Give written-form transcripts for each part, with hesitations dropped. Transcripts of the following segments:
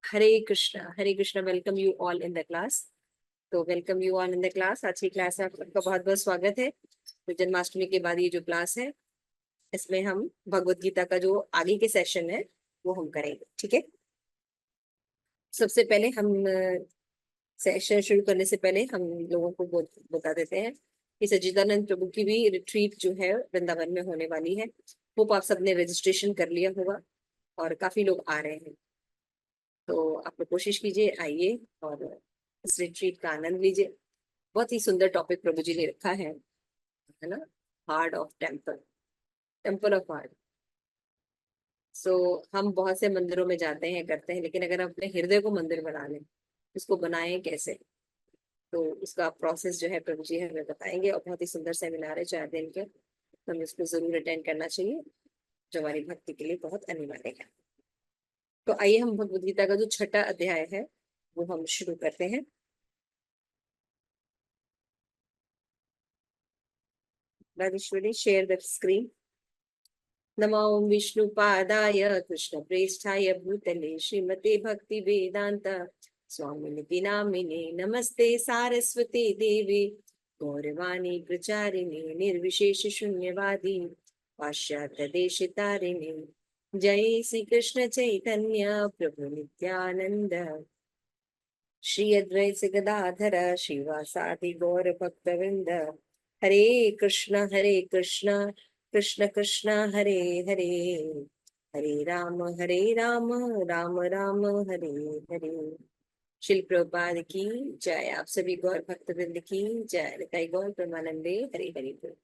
Hare Krishna. Welcome you all in the class. तो welcome you all in the class. आज की class में आप सबका बहुत बहुत स्वागत है। तो जन्माष्टमी के बाद ये जो क्लास है, इसमें हम भगवत गीता का जो आगे के सेशन है वो हम करेंगे। ठीक है। सबसे पहले हम सेशन शुरू करने से पहले हम लोगों को बता देते हैं कि सच्चिदानंद प्रभु की भी रिट्रीट जो है वृंदावन में होने वाली है। होप आप सबने रजिस्ट्रेशन कर लिया होगा और काफी लोग आ रहे हैं। तो आप लोग कोशिश कीजिए, आइए और इस रिट्रीट का आनंद लीजिए। बहुत ही सुंदर टॉपिक प्रभु जी ने रखा है ना। Heart of temple, temple of heart. So हम बहुत से मंदिरों में जाते हैं, करते हैं, लेकिन अगर हम अपने हृदय को मंदिर बना लें, उसको बनाएं कैसे? तो उसका प्रोसेस जो है प्रभु जी हमें बताएंगे। और बहुत ही सुंदर सेमिनार है 4 दिन के, तो हमें उसको जरूर अटेंड करना चाहिए, जो हमारी भक्ति के लिए बहुत अनिवार्य है। तो आइए हम भगवद गीता का जो 6वां अध्याय है वो हम शुरू करते हैं। Rajeshwari, share the screen. नमो विष्णुपादाय कृष्णप्रेष्ठाय भूतले श्रीमते भक्ति वेदांत स्वामिनिति नामिने नमस्ते सारस्वती देवी गौरवाणी प्रचारिणे निर्विशेष शून्यवादी पाश्चात्य देशतारिणे। जय श्री कृष्ण चैतन्य प्रभु नित्यानंद श्री अद्वैत गदाधर श्रीवासादि गौर भक्तवृंद। हरे कृष्ण कृष्ण कृष्ण हरे हरे, हरे राम राम राम हरे हरे। शिल प्रभुपाद की जय। आप सभी गौर भक्तवृंद की जय। निताई गौर प्रेमानंदे हरे हरे बोल।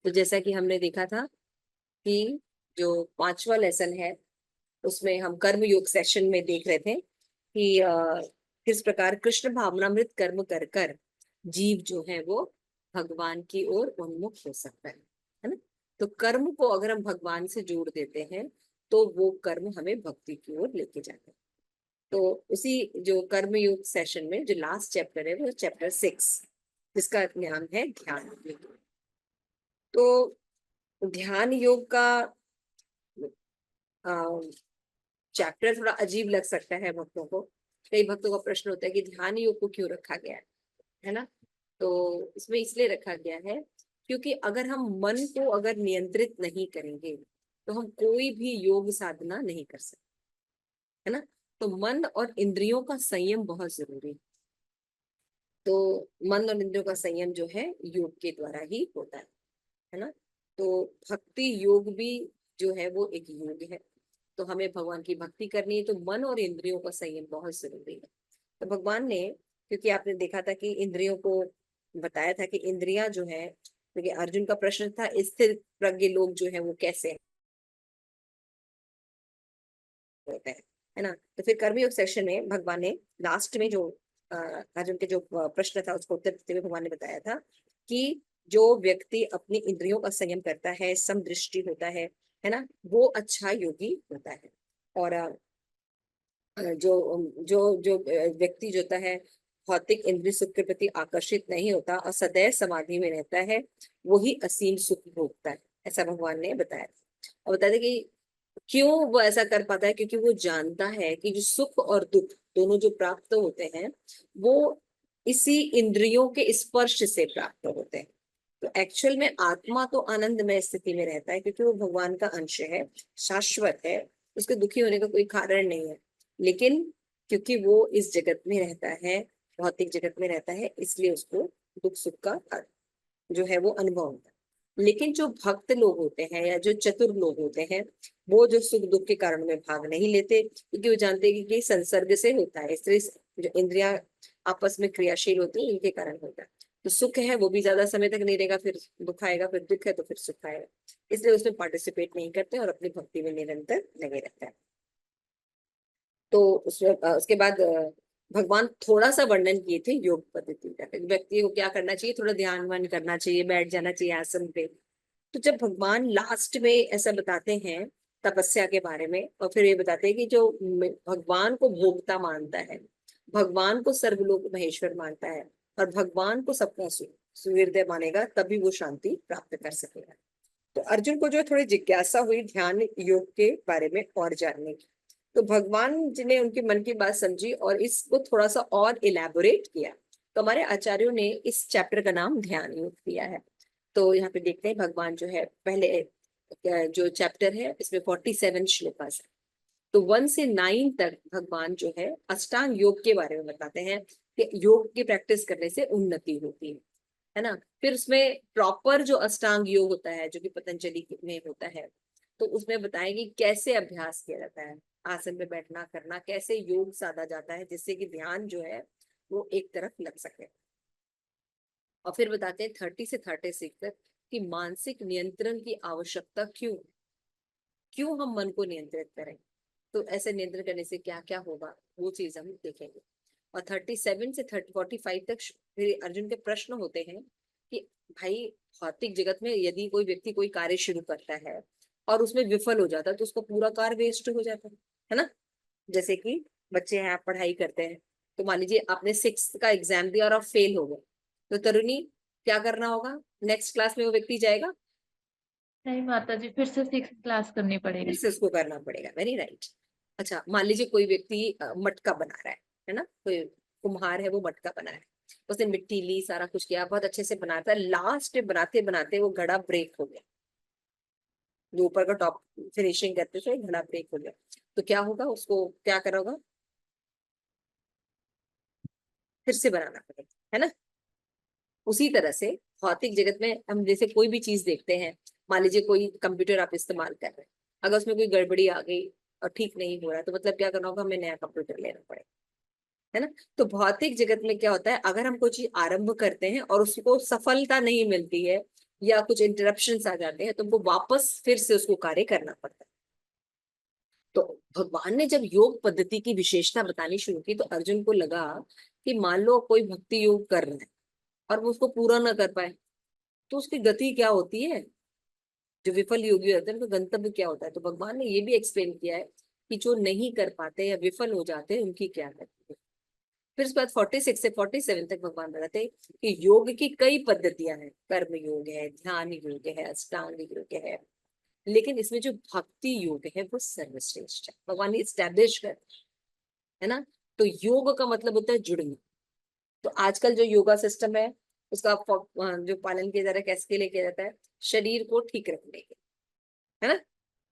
तो जैसा कि हमने देखा था कि जो 5वां लेसन है उसमें हम कर्म योग सेशन में देख रहे थे कि किस प्रकार कृष्ण भावनामृत कर्म कर कर जीव जो है वो भगवान की ओर उन्मुख हो सकता है ना। तो कर्म को अगर हम भगवान से जोड़ देते हैं तो वो कर्म हमें भक्ति की ओर लेके जाते हैं। तो उसी जो कर्म योग सेशन में जो लास्ट चैप्टर है वो चैप्टर 6, जिसका नाम है ध्यान योग। तो ध्यान योग का चैप्टर थोड़ा अजीब लग सकता है भक्तों को। कई भक्तों का प्रश्न होता है कि ध्यान योग को क्यों रखा गया है ना। तो इसमें इसलिए रखा गया है क्योंकि अगर हम मन को अगर नियंत्रित नहीं करेंगे तो हम कोई भी योग साधना नहीं कर सकते, है ना। तो मन और इंद्रियों का संयम बहुत जरूरी है। तो मन और इंद्रियों का संयम जो है योग के द्वारा ही होता है ना। तो भक्ति योग भी जो है वो एक योग है। तो हमें भगवान की भक्ति करनी है तो मन और इंद्रियों का संयम बहुत जरूरी है। तो भगवान ने, क्योंकि आपने देखा था कि इंद्रियों को बताया था कि इंद्रियां जो है, क्योंकि अर्जुन का प्रश्न था स्थिर प्रज्ञ लोग जो है वो कैसे होते हैं, है ना। तो फिर कर्मयोग सेक्शन में भगवान ने लास्ट में जो अर्जुन के जो प्रश्न था उसको उत्तर देते हुए भगवान ने बताया था कि जो व्यक्ति अपनी इंद्रियों का संयम करता है, समदृष्टि होता है ना, वो अच्छा योगी होता है। और जो जो जो व्यक्ति जो होता है भौतिक इंद्रिय सुख के प्रति आकर्षित नहीं होता और सदैव समाधि में रहता है, वही असीम सुख भोगता है, ऐसा भगवान ने बताया। और बताया कि क्यों वो ऐसा कर पाता है, क्योंकि वो जानता है कि जो सुख और दुख दोनों जो प्राप्त होते हैं वो इसी इंद्रियों के स्पर्श से प्राप्त होते हैं। तो एक्चुअल में आत्मा तो आनंदमय स्थिति में रहता है क्योंकि वो भगवान का अंश है, शाश्वत है, उसके दुखी होने का कोई कारण नहीं है। लेकिन क्योंकि वो इस जगत में रहता है, भौतिक जगत में रहता है, इसलिए उसको दुख सुख का जो है वो अनुभव होता है। लेकिन जो भक्त लोग होते हैं या जो चतुर लोग होते हैं, वो जो सुख दुख के कारण में भाग नहीं लेते, क्योंकि वो जानते हैं कि संसर्ग से होता है, इसलिए जो इंद्रियां आपस में क्रियाशील होती है इनके कारण होता है। तो सुख है वो भी ज्यादा समय तक नहीं रहेगा, फिर दुख आएगा, फिर दुख है तो फिर सुख आएगा, इसलिए उसमें पार्टिसिपेट नहीं करते और अपनी भक्ति में निरंतर लगे रहते हैं। तो उसमें उसके बाद भगवान थोड़ा सा वर्णन किए थे योग पद्धति का, व्यक्ति को क्या करना चाहिए, थोड़ा ध्यान वान करना चाहिए, बैठ जाना चाहिए आसन पे। तो जब भगवान लास्ट में ऐसा बताते हैं तपस्या के बारे में, और फिर ये बताते हैं कि जो भगवान को भोगता मानता है, भगवान को सर्वलोक महेश्वर मानता है और भगवान को सबका सुहृदय मानेगा, तभी वो शांति प्राप्त कर सकेगा। तो अर्जुन को जो थोड़ी जिज्ञासा हुई ध्यान योग के बारे में और जानने की। तो भगवान जी ने उनके मन की बात समझी और इसको थोड़ा सा और इलेबोरेट किया। तो हमारे आचार्यों ने इस चैप्टर का नाम ध्यान योग दिया है। तो यहाँ पे देखते हैं भगवान जो है पहले जो चैप्टर है इसमें 47 श्लोकास है। तो 1 से 9 तक भगवान जो है अष्टांग योग के बारे में बताते हैं कि योग की प्रैक्टिस करने से उन्नति होती है ना। फिर उसमें प्रॉपर जो अष्टांग योग होता है जो कि पतंजलि में होता है, तो उसमें बताएं कि कैसे अभ्यास किया जाता है, आसन में बैठना करना, कैसे योग साधा जाता है जिससे कि ध्यान जो है वो एक तरफ लग सके। और फिर बताते हैं 30 से 36 तक कि मानसिक नियंत्रण की आवश्यकता क्यों, क्यों हम मन को नियंत्रित करें, तो ऐसे नियंत्रण करने से क्या क्या होगा वो चीज हम देखेंगे। और 37 से 45 तक फिर अर्जुन के प्रश्न होते हैं कि भाई भौतिक जगत में यदि कोई व्यक्ति कोई कार्य शुरू करता है और उसमें विफल हो जाता है तो उसका पूरा कार्य वेस्ट हो जाता है ना। जैसे कि बच्चे हैं, आप पढ़ाई करते हैं, तो मान लीजिए आपने 6th का एग्जाम दिया और आप फेल हो गए, तो तरुणी क्या करना होगा, नेक्स्ट क्लास में वो व्यक्ति जाएगा, नहीं माता जी, फिर से 6 क्लास करनी फिर पड़ेगी। से उसको करना पड़ेगा। Very right. अच्छा मान लीजिए कोई व्यक्ति मटका बना रहा है ना, कोई कुम्हार है वो मटका बना रहा है, उसने मिट्टी ली, सारा कुछ किया, बहुत अच्छे से बनाता है, लास्ट बनाते बनाते वो घड़ा ब्रेक हो गया, जो ऊपर का टॉप फिनिशिंग करते थे घड़ा ब्रेक हो गया, तो क्या होगा, उसको क्या करा होगा, फिर से बनाना पड़ेगा, है ना। उसी तरह से भौतिक जगत में हम जैसे कोई भी चीज देखते हैं, मान लीजिए कोई कंप्यूटर आप इस्तेमाल कर रहे हैं, अगर उसमें कोई गड़बड़ी आ गई और ठीक नहीं हो रहा है, तो मतलब क्या करना होगा, हमें नया कंप्यूटर लेना पड़ेगा, है ना। तो भौतिक जगत में क्या होता है, अगर हम कोई चीज आरंभ करते हैं और उसको सफलता नहीं मिलती है या कुछ इंटरप्शन आ जाते हैं, तो हमको वापस फिर से उसको कार्य करना पड़ता है। तो भगवान ने जब योग पद्धति की विशेषता बतानी शुरू की तो अर्जुन को लगा कि मान लो कोई भक्ति योग कर रहा है और वो उसको पूरा ना कर पाए, तो उसकी गति क्या होती है, जो विफल योगी होते हैं तो गंतव्य क्या होता है। तो भगवान ने ये भी एक्सप्लेन किया है कि जो नहीं कर पाते या विफल हो जाते हैं उनकी क्या गति है। फिर उसके बाद 46 से 47 तक भगवान बताते हैं कि योग की कई पद्धतियां हैं, कर्म योग है, ध्यान योग है, अष्टांग योग है, लेकिन इसमें जो भक्ति योग है वो सर्वश्रेष्ठ है, भगवान ने स्टैब्लिश कर, है ना। तो योग का मतलब होता है जुड़ना। तो आजकल जो योगा सिस्टम है उसका जो पालन किया जा रहा है कैसे के लिए किया जाता है, शरीर को ठीक रखने के, है ना,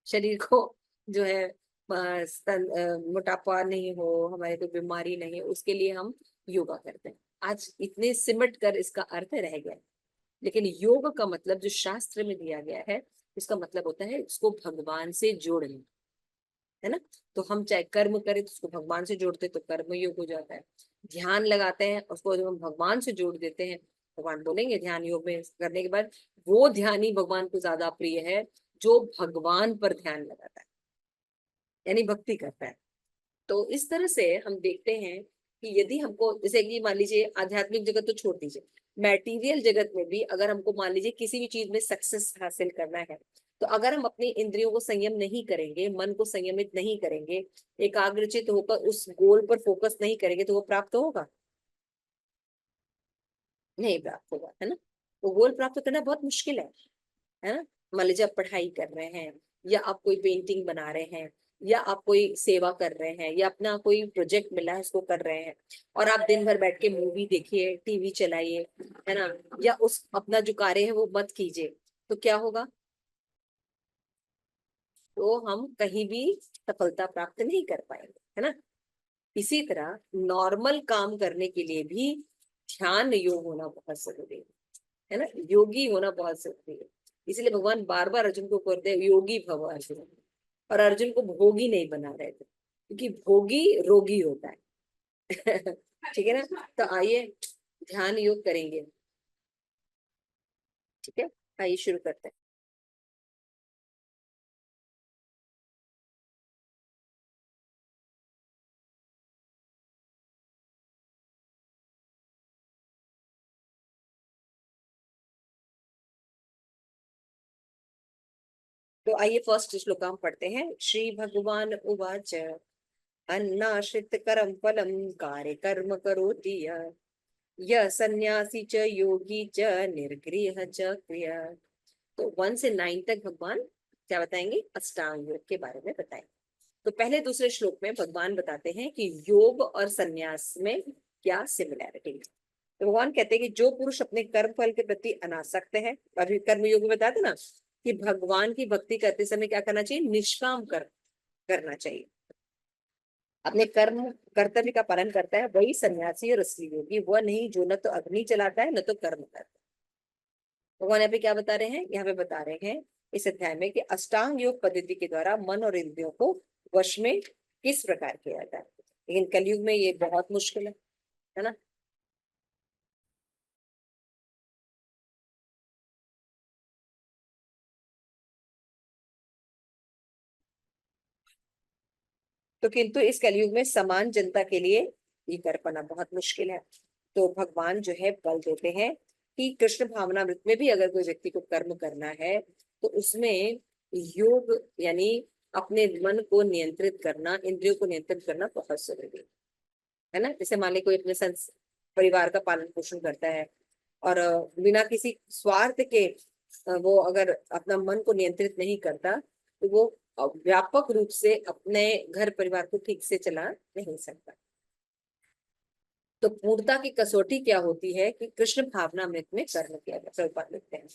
शरीर को जो है मोटापा नहीं हो, हमारे कोई बीमारी नहीं हो, उसके लिए हम योगा करते हैं। आज इतने सिमट कर इसका अर्थ रह गया, लेकिन योग का मतलब जो शास्त्र में दिया गया है उसका मतलब होता है उसको भगवान से जोड़ना, है ना। तो हम चाहे कर्म करें तो उसको भगवान से जोड़ते तो कर्म योग हो जाता है, ध्यान लगाते हैं उसको जब हम भगवान से जोड़ देते हैं, भगवान बोलेंगे ध्यान योग में करने के बाद वो ध्यान ही भगवान को ज्यादा प्रिय है जो भगवान पर ध्यान लगाता है, यानी भक्ति करता है। तो इस तरह से हम देखते हैं कि यदि हमको जैसे कि मान लीजिए आध्यात्मिक जगत तो छोड़ दीजिए, मैटीरियल जगत में भी अगर हमको मान लीजिए किसी भी चीज में सक्सेस हासिल करना है, तो अगर हम अपनी इंद्रियों को संयम नहीं करेंगे, मन को संयमित नहीं करेंगे, एकाग्रचित होकर उस गोल पर फोकस नहीं करेंगे, तो वो प्राप्त होगा, नहीं प्राप्त होगा, है ना। वो गोल प्राप्त करना बहुत मुश्किल है ना। मान लीजिए आप पढ़ाई कर रहे हैं या आप कोई पेंटिंग बना रहे हैं या आप कोई सेवा कर रहे हैं या अपना कोई प्रोजेक्ट मिला है उसको कर रहे हैं, और आप दिन भर बैठ के मूवी देखिए, टीवी चलाइए, है ना, या उस अपना जो कार्य है वो मत कीजिए, तो क्या होगा, तो हम कहीं भी सफलता प्राप्त नहीं कर पाएंगे, है ना। इसी तरह नॉर्मल काम करने के लिए भी ध्यान योग होना बहुत जरूरी है ना, योगी होना बहुत जरूरी है। इसलिए भगवान बार बार अर्जुन को कहते हैं योगी भव अर्जुन, और अर्जुन को भोगी नहीं बना रहे थे क्योंकि भोगी रोगी होता है ठीक है ना। तो आइए ध्यान योग करेंगे, ठीक है, आइए शुरू करते हैं। तो आइए फर्स्ट श्लोक हम पढ़ते हैं। श्री भगवान उवाच अन्नाश्रित करम फलम कार्य कर्म करोति यः सन्यासी च योगी च निर्गृह च क्रिया। तो 1 से 9 तक भगवान क्या बताएंगे, अष्टांग योग के बारे में बताएंगे। तो पहले दूसरे श्लोक में भगवान बताते हैं कि योग और संन्यास में क्या सिमिलैरिटी है। तो भगवान कहते हैं कि जो पुरुष अपने कर्म फल के प्रति अनासक्त है, और कर्म योग में बताते ना कि भगवान की भक्ति करते समय क्या करना चाहिए, निष्काम करना चाहिए, अपने कर्म कर्तव्य का पालन करता है, वही सन्यासी और असली योगी। वह नहीं जो न तो अग्नि जलाता है न तो कर्म करता है। भगवान यहाँ पे क्या बता रहे हैं, यहाँ पे बता रहे हैं इस अध्याय में कि अष्टांग योग पद्धति के द्वारा मन और इंद्रियों को वश में किस प्रकार किया जाता है। लेकिन कलयुग में ये बहुत मुश्किल है ना। तो किंतु इस कलयुग में समान जनता के लिए ये कर पाना बहुत मुश्किल है। तो भगवान जो है बल देते हैं कि कृष्ण भावनामृत में भी अगर कोई व्यक्ति को कर्म करना है तो उसमें योग यानी अपने मन को नियंत्रित करना, इंद्रियों को नियंत्रित करना बहुत जरूरी है ना। जैसे मान ली कोई अपने परिवार का पालन पोषण करता है और बिना किसी स्वार्थ के वो अगर अपना मन को नियंत्रित नहीं करता तो वो व्यापक रूप से अपने घर परिवार को ठीक से चला नहीं सकता। तो पूर्णता की कसौटी क्या होती है कि कृष्ण भावनामृत में कर्म किया जाता है।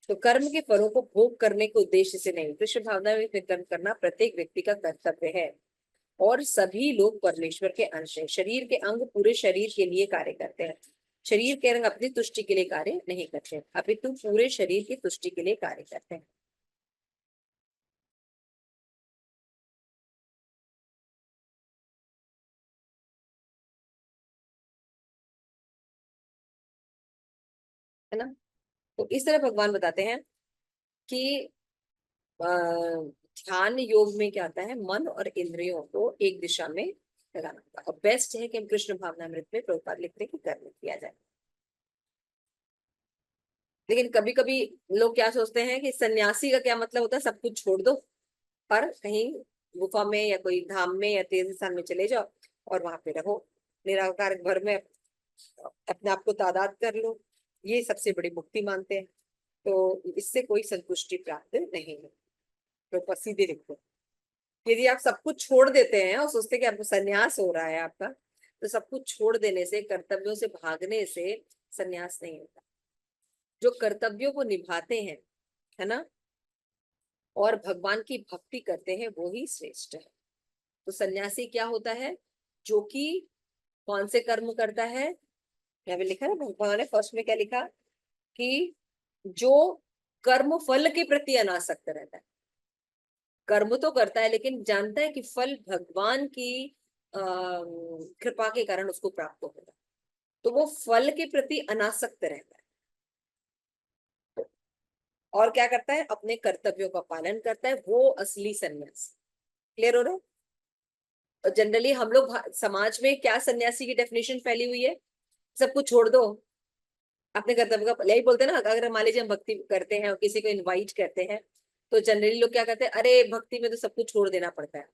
तो कर्म के फलों को भोग करने के उद्देश्य से नहीं, कृष्ण भावनामृत में कर्म करना प्रत्येक व्यक्ति का कर्तव्य है। और सभी लोग परमेश्वर के अंश हैं। शरीर के अंग पूरे शरीर के लिए कार्य करते हैं। शरीर के अंग अपनी तुष्टि के लिए कार्य नहीं करते, अपितु पूरे शरीर की तुष्टि के लिए कार्य करते हैं। है ना। तो इस तरह भगवान बताते हैं कि ध्यान योग में क्या आता है, मन और इंद्रियों को एक दिशा में लगाना होगा। और बेस्ट है कि हम कृष्ण भावनामृत में प्रभुपाद लिखते हैं कि कर्म किया जाए। लेकिन कभी कभी लोग क्या सोचते हैं कि सन्यासी का क्या मतलब होता है, सब कुछ छोड़ दो और कहीं गुफा में या कोई धाम में या तीर्थ स्थान में चले जाओ और वहां पे रहो, निराकार भर में अपने आप को तादाद कर लो, ये सबसे बड़ी मुक्ति मानते हैं। तो इससे कोई संतुष्टि प्राप्त नहीं है। तो सीधे लिखो, यदि आप सब कुछ छोड़ देते हैं और सोचते हैं कि आपको संन्यास हो रहा है आपका, तो सब कुछ छोड़ देने से, कर्तव्यों से भागने से संन्यास नहीं होता। जो कर्तव्यों को निभाते हैं, है ना, और भगवान की भक्ति करते हैं, वो ही श्रेष्ठ है। तो सन्यासी क्या होता है, जो कि कौन से कर्म करता है, यहाँ पे लिखा है भगवान ने फर्स्ट में क्या लिखा कि जो कर्म फल के प्रति अनासक्त रहता है। कर्म तो करता है लेकिन जानता है कि फल भगवान की कृपा के कारण उसको प्राप्त होगा, तो वो फल के प्रति अनासक्त रहता है। और क्या करता है, अपने कर्तव्यों का पालन करता है, वो असली सन्यास। क्लियर हो रहा है। और जनरली हम लोग समाज में क्या सन्यासी की डेफिनेशन फैली हुई है, सब कुछ छोड़ दो, अपने कर्तव्य का, यही बोलते हैं ना। अगर मान लीजिए हम भक्ति करते हैं और किसी को इनवाइट करते हैं तो जनरली लोग क्या करते हैं, अरे भक्ति में तो सब कुछ छोड़ देना पड़ता है,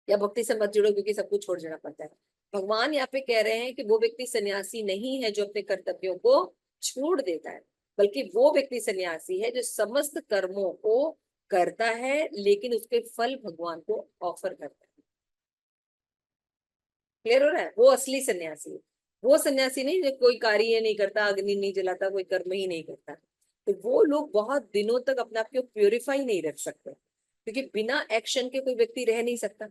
या भक्ति से मत जुड़ो क्योंकि सब कुछ छोड़ देना पड़ता है। भगवान यहाँ पे कह रहे हैं कि वो व्यक्ति सन्यासी नहीं है जो अपने कर्तव्यों को छोड़ देता है, बल्कि वो व्यक्ति सन्यासी है जो समस्त कर्मों को करता है लेकिन उसके फल भगवान को ऑफर करता है। क्लियर हो रहा है। वो असली सन्यासी है। वो सन्यासी नहीं जो कोई कार्य नहीं करता, अग्नि नहीं जलाता, कोई कर्म ही नहीं करता। तो वो लोग बहुत दिनों तक अपने आप को प्योरीफाई नहीं रख सकते, क्योंकि बिना एक्शन के कोई व्यक्ति रह नहीं सकता,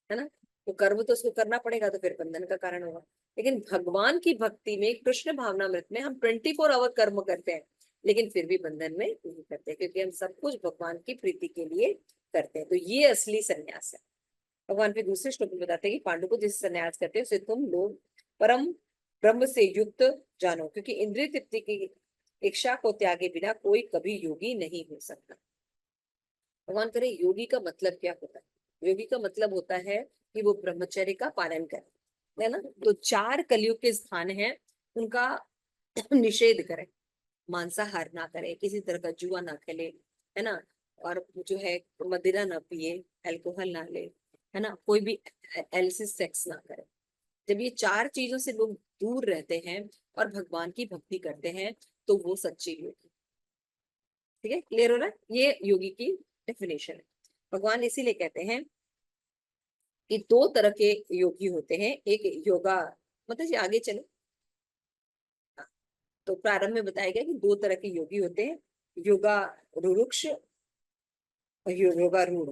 है ना। तो कर्म तो उसको करना पड़ेगा, तो फिर बंधन का कारण होगा। लेकिन भगवान की भक्ति में, कृष्ण भावनामृत में हम 24 आवर कर्म करते हैं लेकिन फिर भी बंधन में नहीं करते, क्योंकि हम सब कुछ भगवान की प्रीति के लिए करते हैं। तो ये असली संन्यास है। भगवान फिर दूसरे श्लोक में बताते हैं कि पांडु को जिस संन्यास करते हैं उसे तुम लोग परम ब्रह्म से युक्त जानो, क्योंकि इंद्रिय तृप्ति की इच्छा को त्यागे बिना कोई कभी योगी नहीं हो सकता। भगवान करे योगी का मतलब क्या होता है। योगी का मतलब होता है कि वो ब्रह्मचर्य का पालन करे, है ना। तो 4 कलयुग के स्थान है उनका निषेध करे, मांसाहार ना करे, किसी तरह का जुआ ना खेले, है ना, और जो है मदिरा ना पिए, अल्कोहल ना ले, है ना, कोई भी एल्सिस सेक्स ना करे। जब ये 4 चीजों से लोग दूर रहते हैं और भगवान की भक्ति करते हैं तो वो सच्चे योगी। ठीक है, क्लियर हो रहा है। ये योगी की डेफिनेशन है। भगवान इसीलिए कहते हैं कि दो तरह के योगी होते हैं। एक योगा, मतलब ये आगे चले, तो प्रारंभ में बताया गया कि दो तरह के योगी होते हैं, योगा रुरुक्ष और योगारूढ़,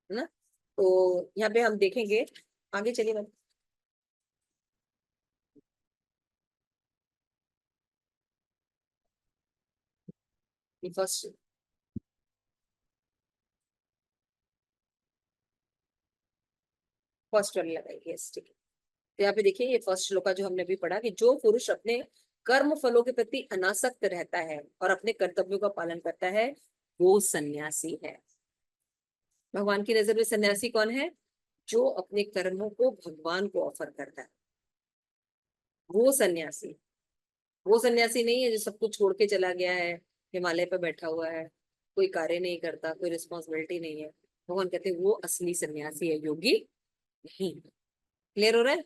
है ना। तो यहाँ पे हम देखेंगे, आगे चलिए मैम। फर्स्ट फर्स्ट वाली लगाइए, यस ठीक है। तो यहाँ पे देखिए, ये फर्स्ट श्लोक जो हमने अभी पढ़ा कि जो पुरुष अपने कर्म फलों के प्रति अनासक्त रहता है और अपने कर्तव्यों का पालन करता है, वो सन्यासी है। भगवान की नजर में सन्यासी कौन है? जो अपने कर्मों को भगवान को ऑफर करता है, वो सन्यासी। वो सन्यासी नहीं है जो सब कुछ छोड़ के चला गया है, हिमालय पर बैठा हुआ है, कोई कार्य नहीं करता, कोई रिस्पॉन्सिबिलिटी नहीं है। भगवान कहते हैं वो असली सन्यासी है, योगी नहीं। क्लियर हो रहा है?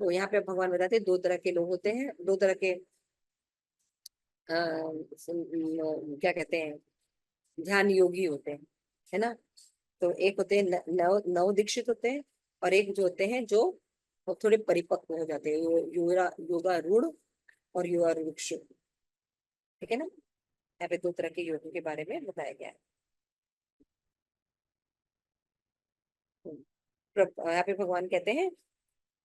तो यहाँ पे भगवान बताते हैं दो तरह के लोग होते हैं, दो तरह के क्या कहते हैं, ध्यान योगी होते हैं, है ना। तो एक होते हैं नव दीक्षित होते हैं, और एक जो होते हैं जो थोड़े परिपक्व हो जाते हैं, योगा रूढ़ और योगा रुक्ष, ठीक है ना। यहाँ पे दो तरह के योगों के बारे में बताया गया है। यहाँ पे भगवान कहते हैं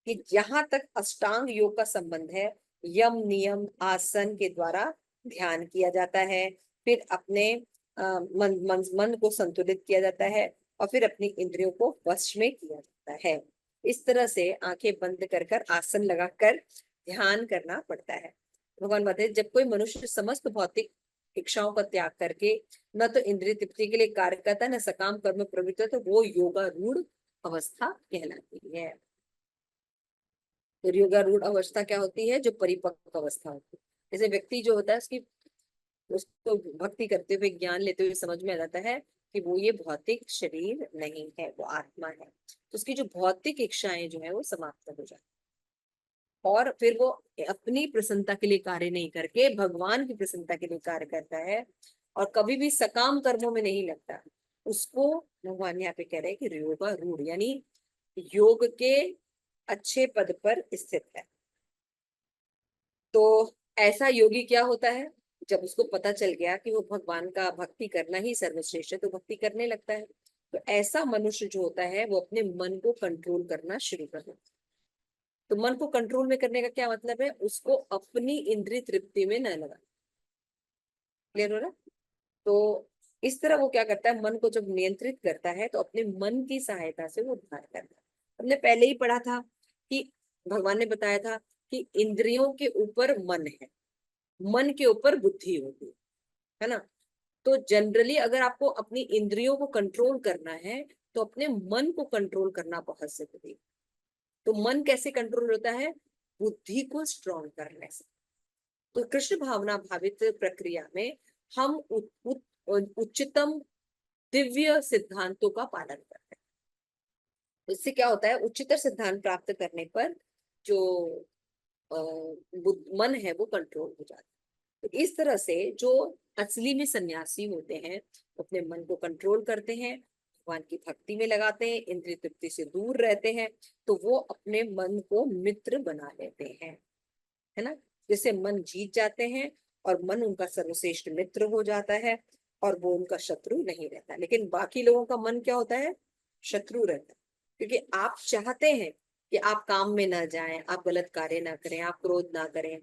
कि जहां तक अष्टांग योग का संबंध है, यम नियम आसन के द्वारा ध्यान किया जाता है, फिर अपने मन को संतुलित किया जाता है, और फिर अपनी इंद्रियों को वश में किया जाता है। इस तरह से आंखें बंद कर कर आसन लगाकर ध्यान करना पड़ता है। भगवान बताते हैं, जब कोई मनुष्य समस्त भौतिक इच्छाओं का त्याग करके न तो इंद्रिय तृप्ति के लिए कार्य करता है, न सकाम कर्म में प्रवृत्त है, तो वो योगारूढ़ अवस्था कहलाती है। तो योगारूढ़ अवस्था क्या होती है? जो परिपक्व अवस्था होती है। जैसे व्यक्ति जो होता है, उसकी उसको भक्ति करते हुए, ज्ञान लेते हुए समझ में आ जाता है कि वो ये भौतिक शरीर नहीं है, वो आत्मा है। तो उसकी जो भौतिक इच्छाएं जो है वो समाप्त हो जाती है, और फिर वो अपनी प्रसन्नता के लिए कार्य नहीं करके भगवान की प्रसन्नता के लिए कार्य करता है, और कभी भी सकाम कर्मों में नहीं लगता। उसको भगवान यहाँ पे कह रहे हैं कि योगारूढ़, यानी योग के अच्छे पद पर स्थित है। तो ऐसा योगी क्या होता है? जब उसको पता चल गया कि वो भगवान का भक्ति करना ही सर्वश्रेष्ठ है, तो भक्ति करने लगता है। तो ऐसा मनुष्य जो होता है वो अपने मन को कंट्रोल करना शुरू कर देता है। तो मन को कंट्रोल में करने का क्या मतलब है? उसको अपनी इंद्रिय तृप्ति में न लगा। क्लियर हो रहा है? तो इस तरह वो क्या करता है, मन को जब नियंत्रित करता है तो अपने मन की सहायता से वो उद्धार करता है। हमने पहले ही पढ़ा था कि भगवान ने बताया था कि इंद्रियों के ऊपर मन है, मन के ऊपर बुद्धि होती है ना। तो जनरली अगर आपको अपनी इंद्रियों को कंट्रोल करना है, तो अपने मन को कंट्रोल करना बहुत जरूरी है। तो मन कैसे कंट्रोल होता है? बुद्धि को स्ट्रॉन्ग करने से। तो कृष्ण भावना भावित प्रक्रिया में हम उच्चतम दिव्य सिद्धांतों का पालन करते हैं। इससे क्या होता है? उच्चतर सिद्धांत प्राप्त करने पर जो मन है वो कंट्रोल हो जाता है। तो इस तरह से जो असली में सन्यासी होते हैं, अपने मन को कंट्रोल करते हैं, भगवान की भक्ति में लगाते हैं, इंद्रिय तृप्ति से दूर रहते हैं, तो वो अपने मन को मित्र बना लेते हैं, है ना। जैसे मन जीत जाते हैं, और मन उनका सर्वश्रेष्ठ मित्र हो जाता है, और वो उनका शत्रु नहीं रहता। लेकिन बाकी लोगों का मन क्या होता है? शत्रु रहता है। क्योंकि आप चाहते हैं कि आप काम में ना जाएं, आप गलत कार्य ना करें, आप क्रोध ना करें,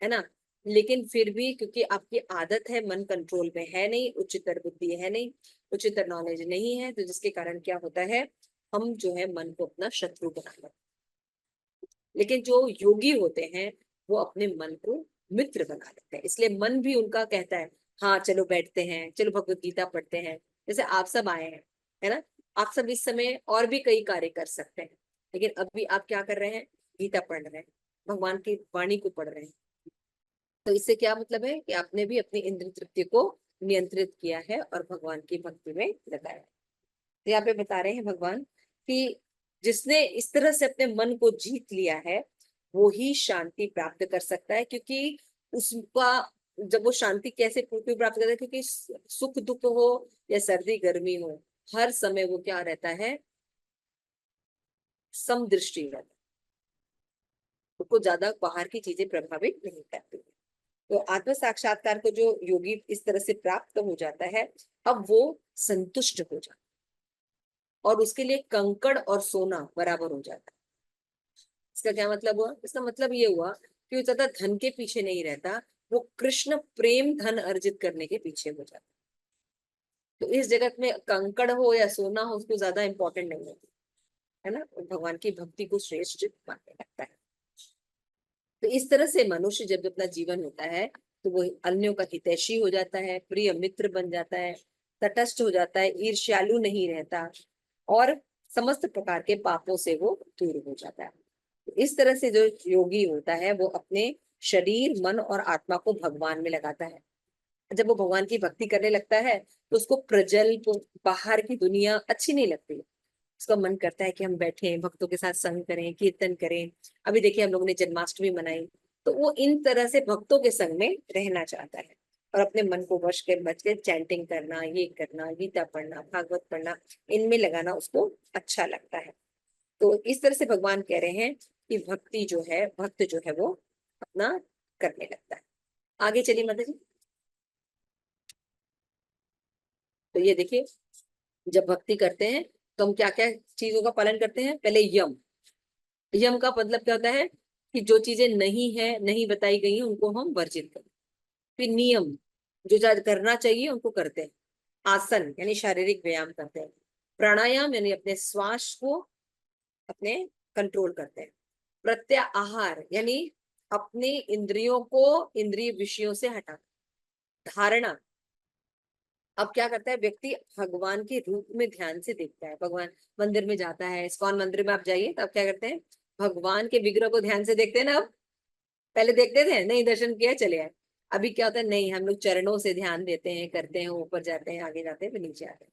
है ना। लेकिन फिर भी क्योंकि आपकी आदत है, मन कंट्रोल में है नहीं, उच्चतर बुद्धि है नहीं, उच्चतर नॉलेज नहीं है, तो जिसके कारण क्या होता है, हम जो है मन को अपना शत्रु बना लेते हैं। लेकिन जो योगी होते हैं वो अपने मन को मित्र बना लेते हैं। इसलिए मन भी उनका कहता है, हाँ चलो बैठते हैं, चलो भगवत गीता पढ़ते हैं। जैसे आप सब आए हैं, है ना। आप सब इस समय और भी कई कार्य कर सकते हैं, लेकिन अभी आप क्या कर रहे हैं? गीता पढ़ रहे हैं, भगवान की वाणी को पढ़ रहे हैं। तो इससे क्या मतलब है कि आपने भी अपनी इंद्रिय तृप्ति को नियंत्रित किया है और भगवान की भक्ति में लगाया है। तो यहाँ पे बता रहे हैं भगवान कि जिसने इस तरह से अपने मन को जीत लिया है, वो ही शांति प्राप्त कर सकता है, क्योंकि उसका जब वो शांति कैसे क्यों प्राप्त करता है, क्योंकि सुख दुख हो या सर्दी गर्मी हो, हर समय वो क्या रहता है, समदृष्टि रहता है, उसको ज्यादा बाहर की चीजें प्रभावित नहीं करती। तो आत्म साक्षात्कार को जो योगी इस तरह से प्राप्त हो जाता है, अब वो संतुष्ट हो जाता है और उसके लिए कंकड़ और सोना बराबर हो जाता है। इसका क्या मतलब हुआ? इसका मतलब ये हुआ कि वो ज्यादा धन के पीछे नहीं रहता, वो कृष्ण प्रेम धन अर्जित करने के पीछे हो जाता। तो इस जगत में कंकड़ हो या सोना हो, उसको ज्यादा इंपॉर्टेंट नहीं है ना, भगवान की भक्ति को श्रेष्ठ मानने लगता है। तो इस तरह से मनुष्य जब अपना जीवन होता है तो वो अन्यों का हितैषी हो जाता है, प्रिय मित्र बन जाता है, तटस्थ हो जाता है, ईर्ष्यालु नहीं रहता और समस्त प्रकार के पापों से वो दूर हो जाता है। तो इस तरह से जो योगी होता है वो अपने शरीर मन और आत्मा को भगवान में लगाता है। जब वो भगवान की भक्ति करने लगता है तो उसको प्रजल्प बाहर की दुनिया अच्छी नहीं लगती। उसका मन करता है कि हम बैठे भक्तों के साथ संग करें, कीर्तन करें। अभी देखिए हम लोगों ने जन्माष्टमी मनाई, तो वो इन तरह से भक्तों के संग में रहना चाहता है और अपने मन को वश के बच के चैंटिंग करना, ये करना, गीता पढ़ना, भागवत पढ़ना, इनमें लगाना उसको अच्छा लगता है। तो इस तरह से भगवान कह रहे हैं कि भक्ति जो है, भक्त जो है वो अपना करने लगता है। आगे चलिए माता जी। तो ये देखिए, जब भक्ति करते हैं तो हम क्या क्या चीजों का पालन करते हैं। पहले यम, यम का मतलब क्या होता है कि जो चीजें नहीं है, नहीं बताई गई हैं, उनको हम वर्जित करें। फिर नियम, जो करना चाहिए उनको करते हैं। आसन यानी शारीरिक व्यायाम करते हैं। प्राणायाम यानी अपने श्वास को अपने कंट्रोल करते हैं। प्रत्याहार यानी अपने इंद्रियों को इंद्रिय विषयों से हटा। धारणा, अब क्या करता है व्यक्ति, भगवान के रूप में ध्यान से देखता है। भगवान मंदिर में जाता है, इस्कॉन मंदिर में आप जाइए तो आप क्या करते हैं, भगवान के विग्रह को ध्यान से देखते हैं ना। अब पहले देखते थे नहीं, दर्शन किया चले आए। अभी क्या होता है, नहीं हम लोग चरणों से ध्यान देते हैं, करते हैं, ऊपर जाते हैं, आगे जाते हैं, फिर नीचे आते हैं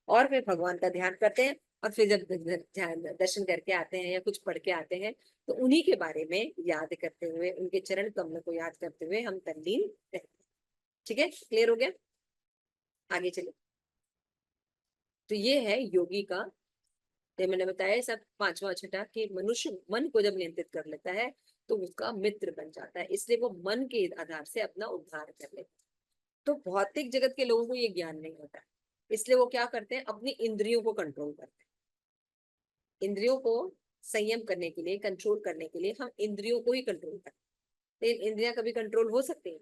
और फिर भगवान का ध्यान करते हैं। और फिर जब ध्यान दर्शन करके आते हैं या कुछ पढ़ के आते हैं तो उन्हीं के बारे में याद करते हुए, उनके चरण कमल को याद करते हुए हम तल्लीन रहते हैं। ठीक है, क्लियर हो गया? आगे चलिए। तो ये है योगी का, ये मैंने बताया सब पांचवा छठा, कि मनुष्य मन को जब नियंत्रित कर लेता है तो उसका मित्र बन जाता है, इसलिए वो मन के आधार से अपना उद्धार कर लेता है। तो भौतिक जगत के लोगों को ये ज्ञान नहीं होता, इसलिए वो क्या करते हैं, अपनी इंद्रियों को कंट्रोल करते हैं। इंद्रियों को संयम करने के लिए, कंट्रोल करने के लिए हम इंद्रियों को ही कंट्रोल करते हैं। लेकिन इंद्रियां कभी कंट्रोल हो सकती हैं?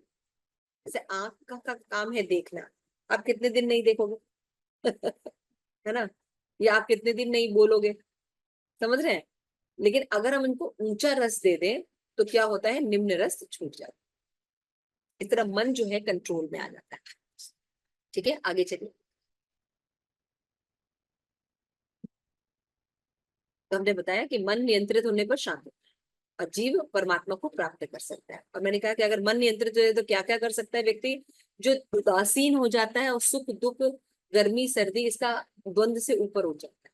जैसे आंख का काम है देखना, आप कितने दिन नहीं देखोगे? है ना? या आप कितने दिन नहीं बोलोगे? समझ रहे हैं? लेकिन अगर हम इनको ऊंचा रस दे दें तो क्या होता है, निम्न रस छूट जाता है। इस तरह मन जो है कंट्रोल में आ जाता है। ठीक है, आगे चलिए। तो हमने बताया कि मन नियंत्रित होने पर शांत होता है और जीव परमात्मा को प्राप्त कर सकता है। और मैंने कहा कि अगर मन नियंत्रित हो तो क्या क्या कर सकता है व्यक्ति, जो उदासीन हो जाता है और सुख दुख, गर्मी सर्दी, इसका द्वंद से ऊपर हो जाता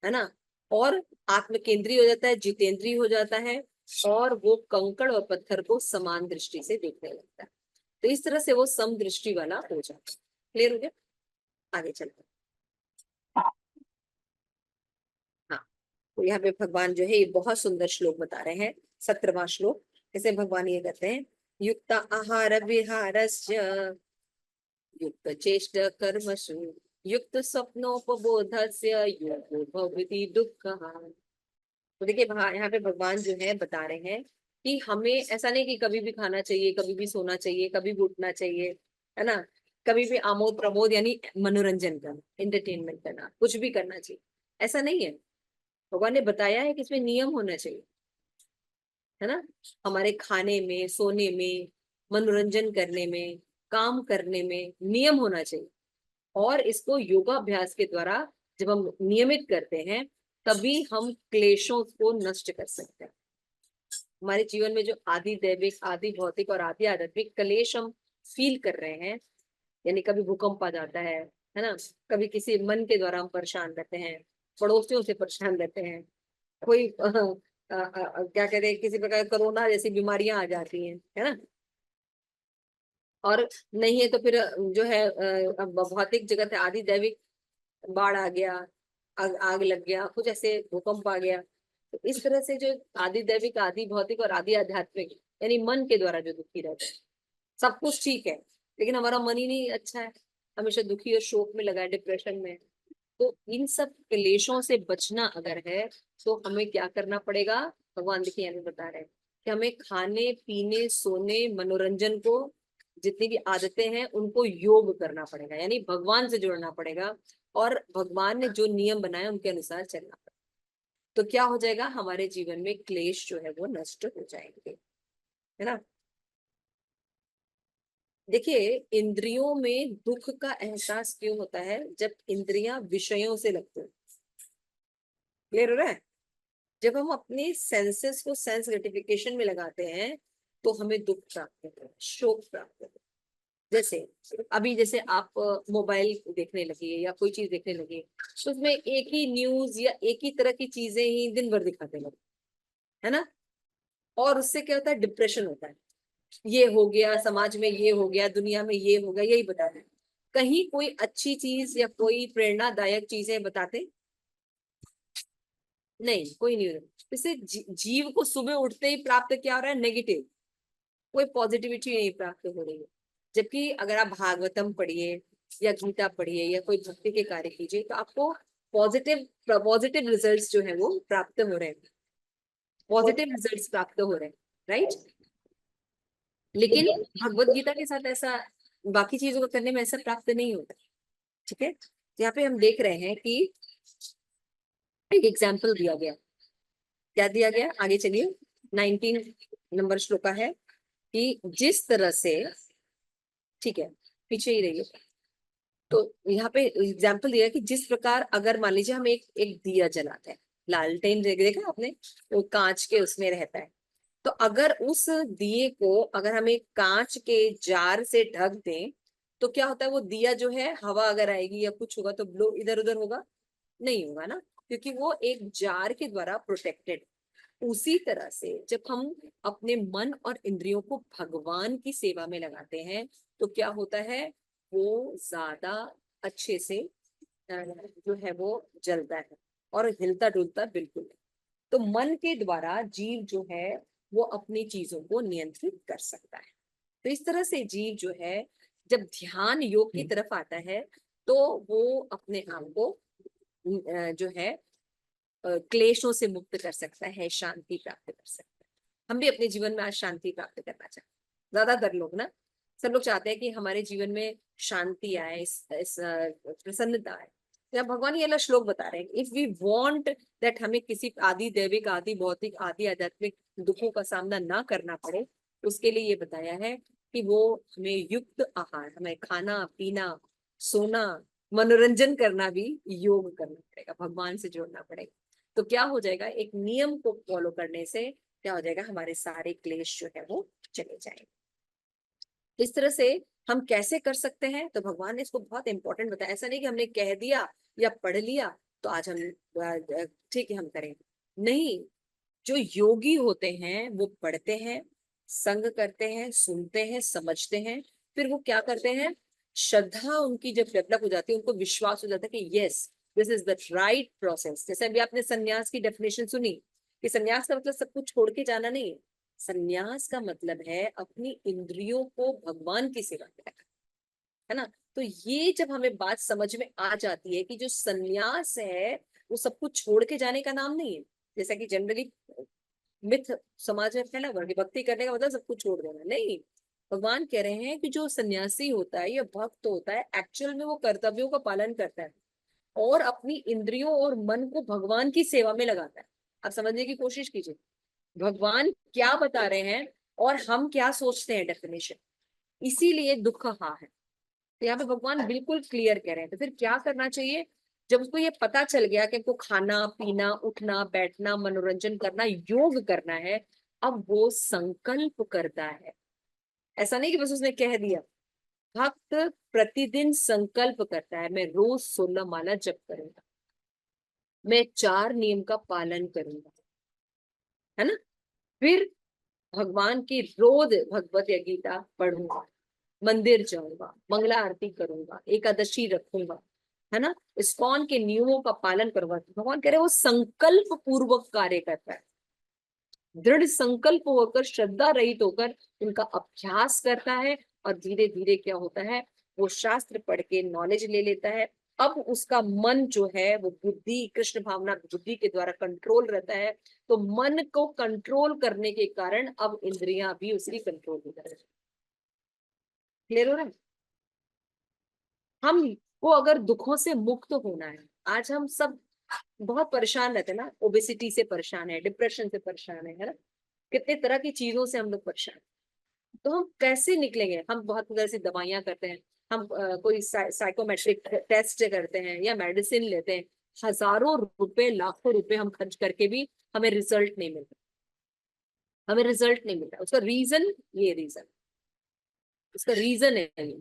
है ना, और आत्म केंद्रीय हो जाता है, जितेंद्रीय हो जाता है और वो कंकड़ और पत्थर को समान दृष्टि से देखने लगता है। तो इस तरह से वो सम दृष्टि वाला हो जाता है। क्लियर हो गया? आगे चलते हैं। हाँ, तो यहाँ पे भगवान जो है ये बहुत सुंदर श्लोक बता रहे हैं, 17वां श्लोक। जैसे भगवान ये कहते हैं, युक्त आहार विहारस्य युक्त चेष्ट कर्मसु युक्त स्वप्नोपबोधस्य योगो भवति दुःखः। तो देखिए यहाँ पे भगवान जो है बता रहे हैं कि हमें ऐसा नहीं कि कभी भी खाना चाहिए, कभी भी सोना चाहिए, कभी भी उठना चाहिए, है ना, कभी भी आमोद प्रमोद यानी मनोरंजन करना, एंटरटेनमेंट करना, कुछ भी करना चाहिए, ऐसा नहीं है। भगवान ने बताया है कि इसमें नियम होना चाहिए, है ना। हमारे खाने में, सोने में, मनोरंजन करने में, काम करने में नियम होना चाहिए। और इसको योगाभ्यास के द्वारा जब हम नियमित करते हैं तभी हम क्लेशों को नष्ट कर सकते हैं। हमारे जीवन में जो आदि दैविक, आदि भौतिक और आदि आध्यात्मिक क्लेश हम फील कर रहे हैं, यानी कभी भूकंप आ जाता है ना, कभी किसी मन के द्वारा हम परेशान रहते हैं, पड़ोसियों से परेशान रहते हैं, कोई क्या कहते हैं, किसी प्रकार कोरोना जैसी बीमारियां आ जाती हैं, है ना, और नहीं है तो फिर जो है भौतिक जगत है, आदि दैविक, बाढ़ आ गया, आग लग गया, कुछ ऐसे भूकंप आ गया। तो इस तरह से जो आदि दैविक, आदि भौतिक और आदि आध्यात्मिक, यानी मन के द्वारा जो दुखी रहता है, सब कुछ ठीक है लेकिन हमारा मन ही नहीं अच्छा है, हमेशा दुखी और शोक में लगा है, डिप्रेशन में है। तो इन सब क्लेशों से बचना अगर है तो हमें क्या करना पड़ेगा, भगवान देखिए हमें बता रहे हैं कि हमें खाने पीने सोने मनोरंजन को, जितनी भी आदतें हैं उनको योग करना पड़ेगा, यानी भगवान से जुड़ना पड़ेगा और भगवान ने जो नियम बनाए उनके अनुसार चलना पड़ेगा। तो क्या हो जाएगा, हमारे जीवन में क्लेश जो है वो नष्ट हो जाएंगे, है ना। देखिए, इंद्रियों में दुख का एहसास क्यों होता है, जब इंद्रियां विषयों से लगती हैं। क्लियर हो रहा है। जब हम अपने सेंसेस को सेंस ग्रेटिफिकेशन में लगाते हैं तो हमें दुख प्राप्त होता है, शोक प्राप्त होता है। जैसे अभी जैसे आप मोबाइल देखने लगे या कोई चीज देखने लगे, तो उसमें एक ही न्यूज या एक ही तरह की चीजें ही दिन भर दिखाते लगे, है ना। और उससे क्या होता है, डिप्रेशन होता है, ये हो गया समाज में, ये हो गया दुनिया में, ये हो गया, यही बता रहे हैं। कहीं कोई अच्छी चीज या कोई प्रेरणादायक चीजें बताते नहीं, कोई नहीं हो रहा। इससे जीव को सुबह उठते ही प्राप्त क्या हो रहा है, नेगेटिव, कोई पॉजिटिविटी नहीं प्राप्त हो रही है। जबकि अगर आप भागवतम पढ़िए या गीता पढ़िए या कोई भक्ति के कार्य कीजिए तो आपको पॉजिटिव पॉजिटिव रिजल्ट्स जो है वो प्राप्त हो रहे हैं, पॉजिटिव रिजल्ट्स प्राप्त हो रहे हैं, राइट। लेकिन भगवत गीता के साथ ऐसा, बाकी चीजों को करने में ऐसा प्राप्त नहीं होता। ठीक है, तो यहाँ पे हम देख रहे हैं कि एक एग्जाम्पल दिया गया, क्या दिया गया, आगे चलिए। 19 नंबर श्लोका है कि जिस तरह से, ठीक है पीछे ही रहिए। तो यहाँ पे एग्जाम्पल दिया कि जिस प्रकार अगर मान लीजिए हम एक एक दिया जलाते हैं, लालटेन देखा आपने, वो कांच के उसमें रहता है। तो अगर उस दिए को अगर हम एक कांच के जार से ढक दें तो क्या होता है, वो दिया जो है हवा अगर आएगी या कुछ होगा तो ब्लो इधर उधर होगा, नहीं होगा ना, क्योंकि वो एक जार के द्वारा प्रोटेक्टेड। उसी तरह से जब हम अपने मन और इंद्रियों को भगवान की सेवा में लगाते हैं तो क्या होता है, वो ज्यादा अच्छे से जो है वो जलता है और हिलता डुलता बिल्कुल नहीं। तो मन के द्वारा जीव जो है वो अपनी चीजों को नियंत्रित कर सकता है। तो इस तरह से जीव जो है जब ध्यान योग की तरफ आता है तो वो अपने आप को जो है क्लेशों से मुक्त कर सकता है, शांति प्राप्त कर सकता है। हम भी अपने जीवन में आज शांति प्राप्त करना चाहते हैं, ज्यादातर लोग ना, सब लोग चाहते हैं कि हमारे जीवन में शांति आए, प्रसन्नता आए। तो यहाँ भगवान ये वाला श्लोक बता रहे हैं, इफ वी वांट दैट हमें किसी आदि दैविक आदि भौतिक आदि आध्यात्मिक दुखों का सामना ना करना पड़े, उसके लिए ये बताया है कि वो हमें युक्त आहार, हमें खाना पीना सोना मनोरंजन करना भी योग करना पड़ेगा, भगवान से जोड़ना पड़ेगा। तो क्या हो जाएगा, एक नियम को फॉलो करने से क्या हो जाएगा, हमारे सारे क्लेश जो है वो चले जाएंगे। इस तरह से हम कैसे कर सकते हैं, तो भगवान ने इसको बहुत इंपॉर्टेंट बताया। ऐसा नहीं कि हमने कह दिया या पढ़ लिया तो आज हम ठीक है हम करेंगे, नहीं। जो योगी होते हैं वो पढ़ते हैं, संग करते हैं, सुनते हैं, समझते हैं, फिर वो क्या करते हैं, श्रद्धा उनकी जब डेवलप हो जाती है, उनको विश्वास हो जाता है कि yes this is the right process. जैसे अभी आपने सन्यास की डेफिनेशन सुनी कि सन्यास का मतलब सब कुछ छोड़ के जाना नहीं है, सन्यास का मतलब है अपनी इंद्रियों को भगवान की सेवा में रखना, है ना। तो ये जब हमें बात समझ में आ जाती है कि जो सन्यास है वो सब कुछ छोड़ के जाने का नाम नहीं है, जैसा कि जनरली मिथ समाज में फैला हुआ कि भक्ति करने का मतलब सब कुछ छोड़ देना, नहीं। भगवान कह रहे हैं कि जो सन्यासी होता है या भक्त होता है एक्चुअल में वो कर्तव्यों का पालन करता है और अपनी इंद्रियों और मन को भगवान की सेवा में लगाता है। आप समझने की कोशिश कीजिए, भगवान क्या बता रहे हैं और हम क्या सोचते हैं, डेफिनेशन, इसीलिए दुख हाँ है। तो यहाँ पे भगवान बिल्कुल क्लियर कह रहे हैं। तो फिर क्या करना चाहिए, जब उसको ये पता चल गया कि हमको खाना पीना उठना बैठना मनोरंजन करना योग करना है, अब वो संकल्प करता है। ऐसा नहीं कि बस उसने कह दिया, भक्त प्रतिदिन संकल्प करता है, मैं रोज 16 माला जप करूंगा, मैं 4 नियम का पालन करूंगा, है ना। फिर भगवान की रोज भगवत या गीता पढ़ूंगा, मंदिर जाऊंगा, मंगला आरती करूंगा, एकादशी रखूंगा, है ना, इस्कॉन के नियमों का पालन करूंगा। भगवान कह रहे हैं वो संकल्प पूर्वक कार्य करता है, दृढ़ संकल्प होकर, श्रद्धा रहित होकर उनका अभ्यास करता है। और धीरे धीरे क्या होता है, वो शास्त्र पढ़ के नॉलेज ले लेता है। अब उसका मन जो है वो बुद्धि, कृष्ण भावना बुद्धि के द्वारा कंट्रोल रहता है। तो मन को कंट्रोल करने के कारण अब इंद्रियां भी उसकी कंट्रोल हो जाती है। क्लियर हो रहा है? हमको अगर दुखों से मुक्त होना है, आज हम सब बहुत परेशान रहते हैं ना, ओबेसिटी से परेशान है, डिप्रेशन से परेशान है ना, कितने तरह की चीजों से हम लोग परेशान हैं। तो हम कैसे निकलेंगे? हम बहुत तरह से दवाइयां करते हैं, हम कोई साइकोमेट्रिक टेस्ट करते हैं या मेडिसिन लेते हैं, हजारों रुपए लाखों रुपए हम खर्च करके भी हमें रिजल्ट नहीं मिलता, हमें रिजल्ट नहीं मिलता। उसका रीजन, ये रीजन, उसका रीजन है ये।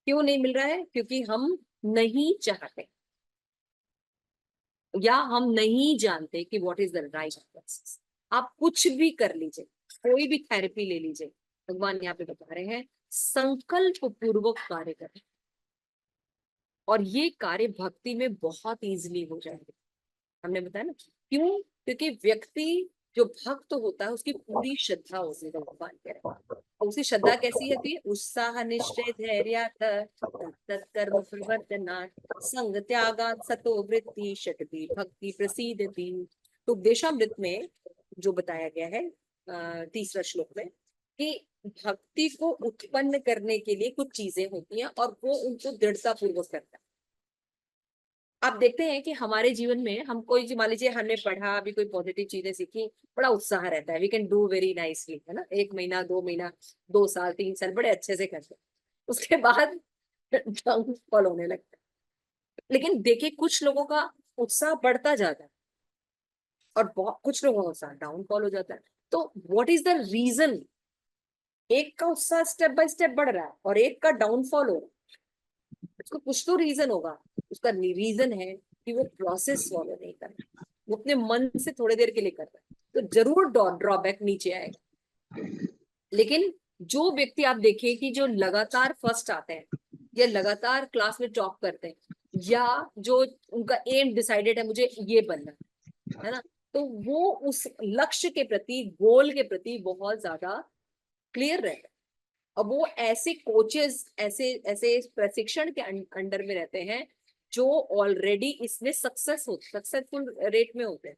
क्यों नहीं मिल रहा है? क्योंकि हम नहीं चाहते, या हम नहीं जानते कि what is the right process. आप कुछ भी कर लीजिए, कोई भी थेरेपी ले लीजिए, भगवान यहाँ पे बता रहे हैं संकल्प पूर्वक कार्य करें, और ये कार्य भक्ति में बहुत इजीली हो जाएंगे। हमने बताया ना क्यों? क्योंकि व्यक्ति जो भक्त होता है उसकी पूरी श्रद्धा होती है, भगवान कह रहे हैं। और उसकी श्रद्धा कैसी होती है? उत्साह निश्चय धैर्य तत्कर्म प्रवर्तनात् संग त्यागात् सतो वृत्ति शक्ति भक्ति प्रसीदति। तो उपदेशामृत में जो बताया गया है तीसरा श्लोक में, कि भक्ति को उत्पन्न करने के लिए कुछ चीजें होती हैं और वो उनको दृढ़ता पूर्वक करता है। आप देखते हैं कि हमारे जीवन में हम कोई, मान लीजिए हमने पढ़ा, अभी कोई पॉजिटिव चीजें सीखी, बड़ा उत्साह रहता है, we can do very nicely, है ना, 1 महीना 2 महीना 2 साल 3 साल बड़े अच्छे से करते हैं। उसके बाद डाउनफॉल होने लगता है। लेकिन देखिए कुछ लोगों का उत्साह बढ़ता जाता है और बहुत कुछ लोगों का उत्साह डाउनफॉल हो जाता है। तो व्हाट इज द रीजन? एक का उत्साह स्टेप बाय स्टेप बढ़ रहा है और एक का डाउनफॉल हो रहा है, उसको कुछ तो रीजन होगा। उसका रीजन है कि वो प्रोसेस फॉलो नहीं कर रहा, वो अपने मन से थोड़ी देर के लिए कर रहा है, तो जरूर ड्रॉबैक नीचे आएगा। लेकिन जो व्यक्ति आप देखिए कि जो लगातार फर्स्ट आते हैं या लगातार क्लास में टॉप करते हैं, या जो उनका एम डिसाइडेड है मुझे ये बनना है ना, तो वो उस लक्ष्य के प्रति, गोल के प्रति बहुत ज्यादा क्लियर रहता है। अब वो ऐसे कोचेस, ऐसे ऐसे प्रशिक्षण के अंडर में रहते हैं जो ऑलरेडी इसमें सक्सेसफुल रेट में होते हैं,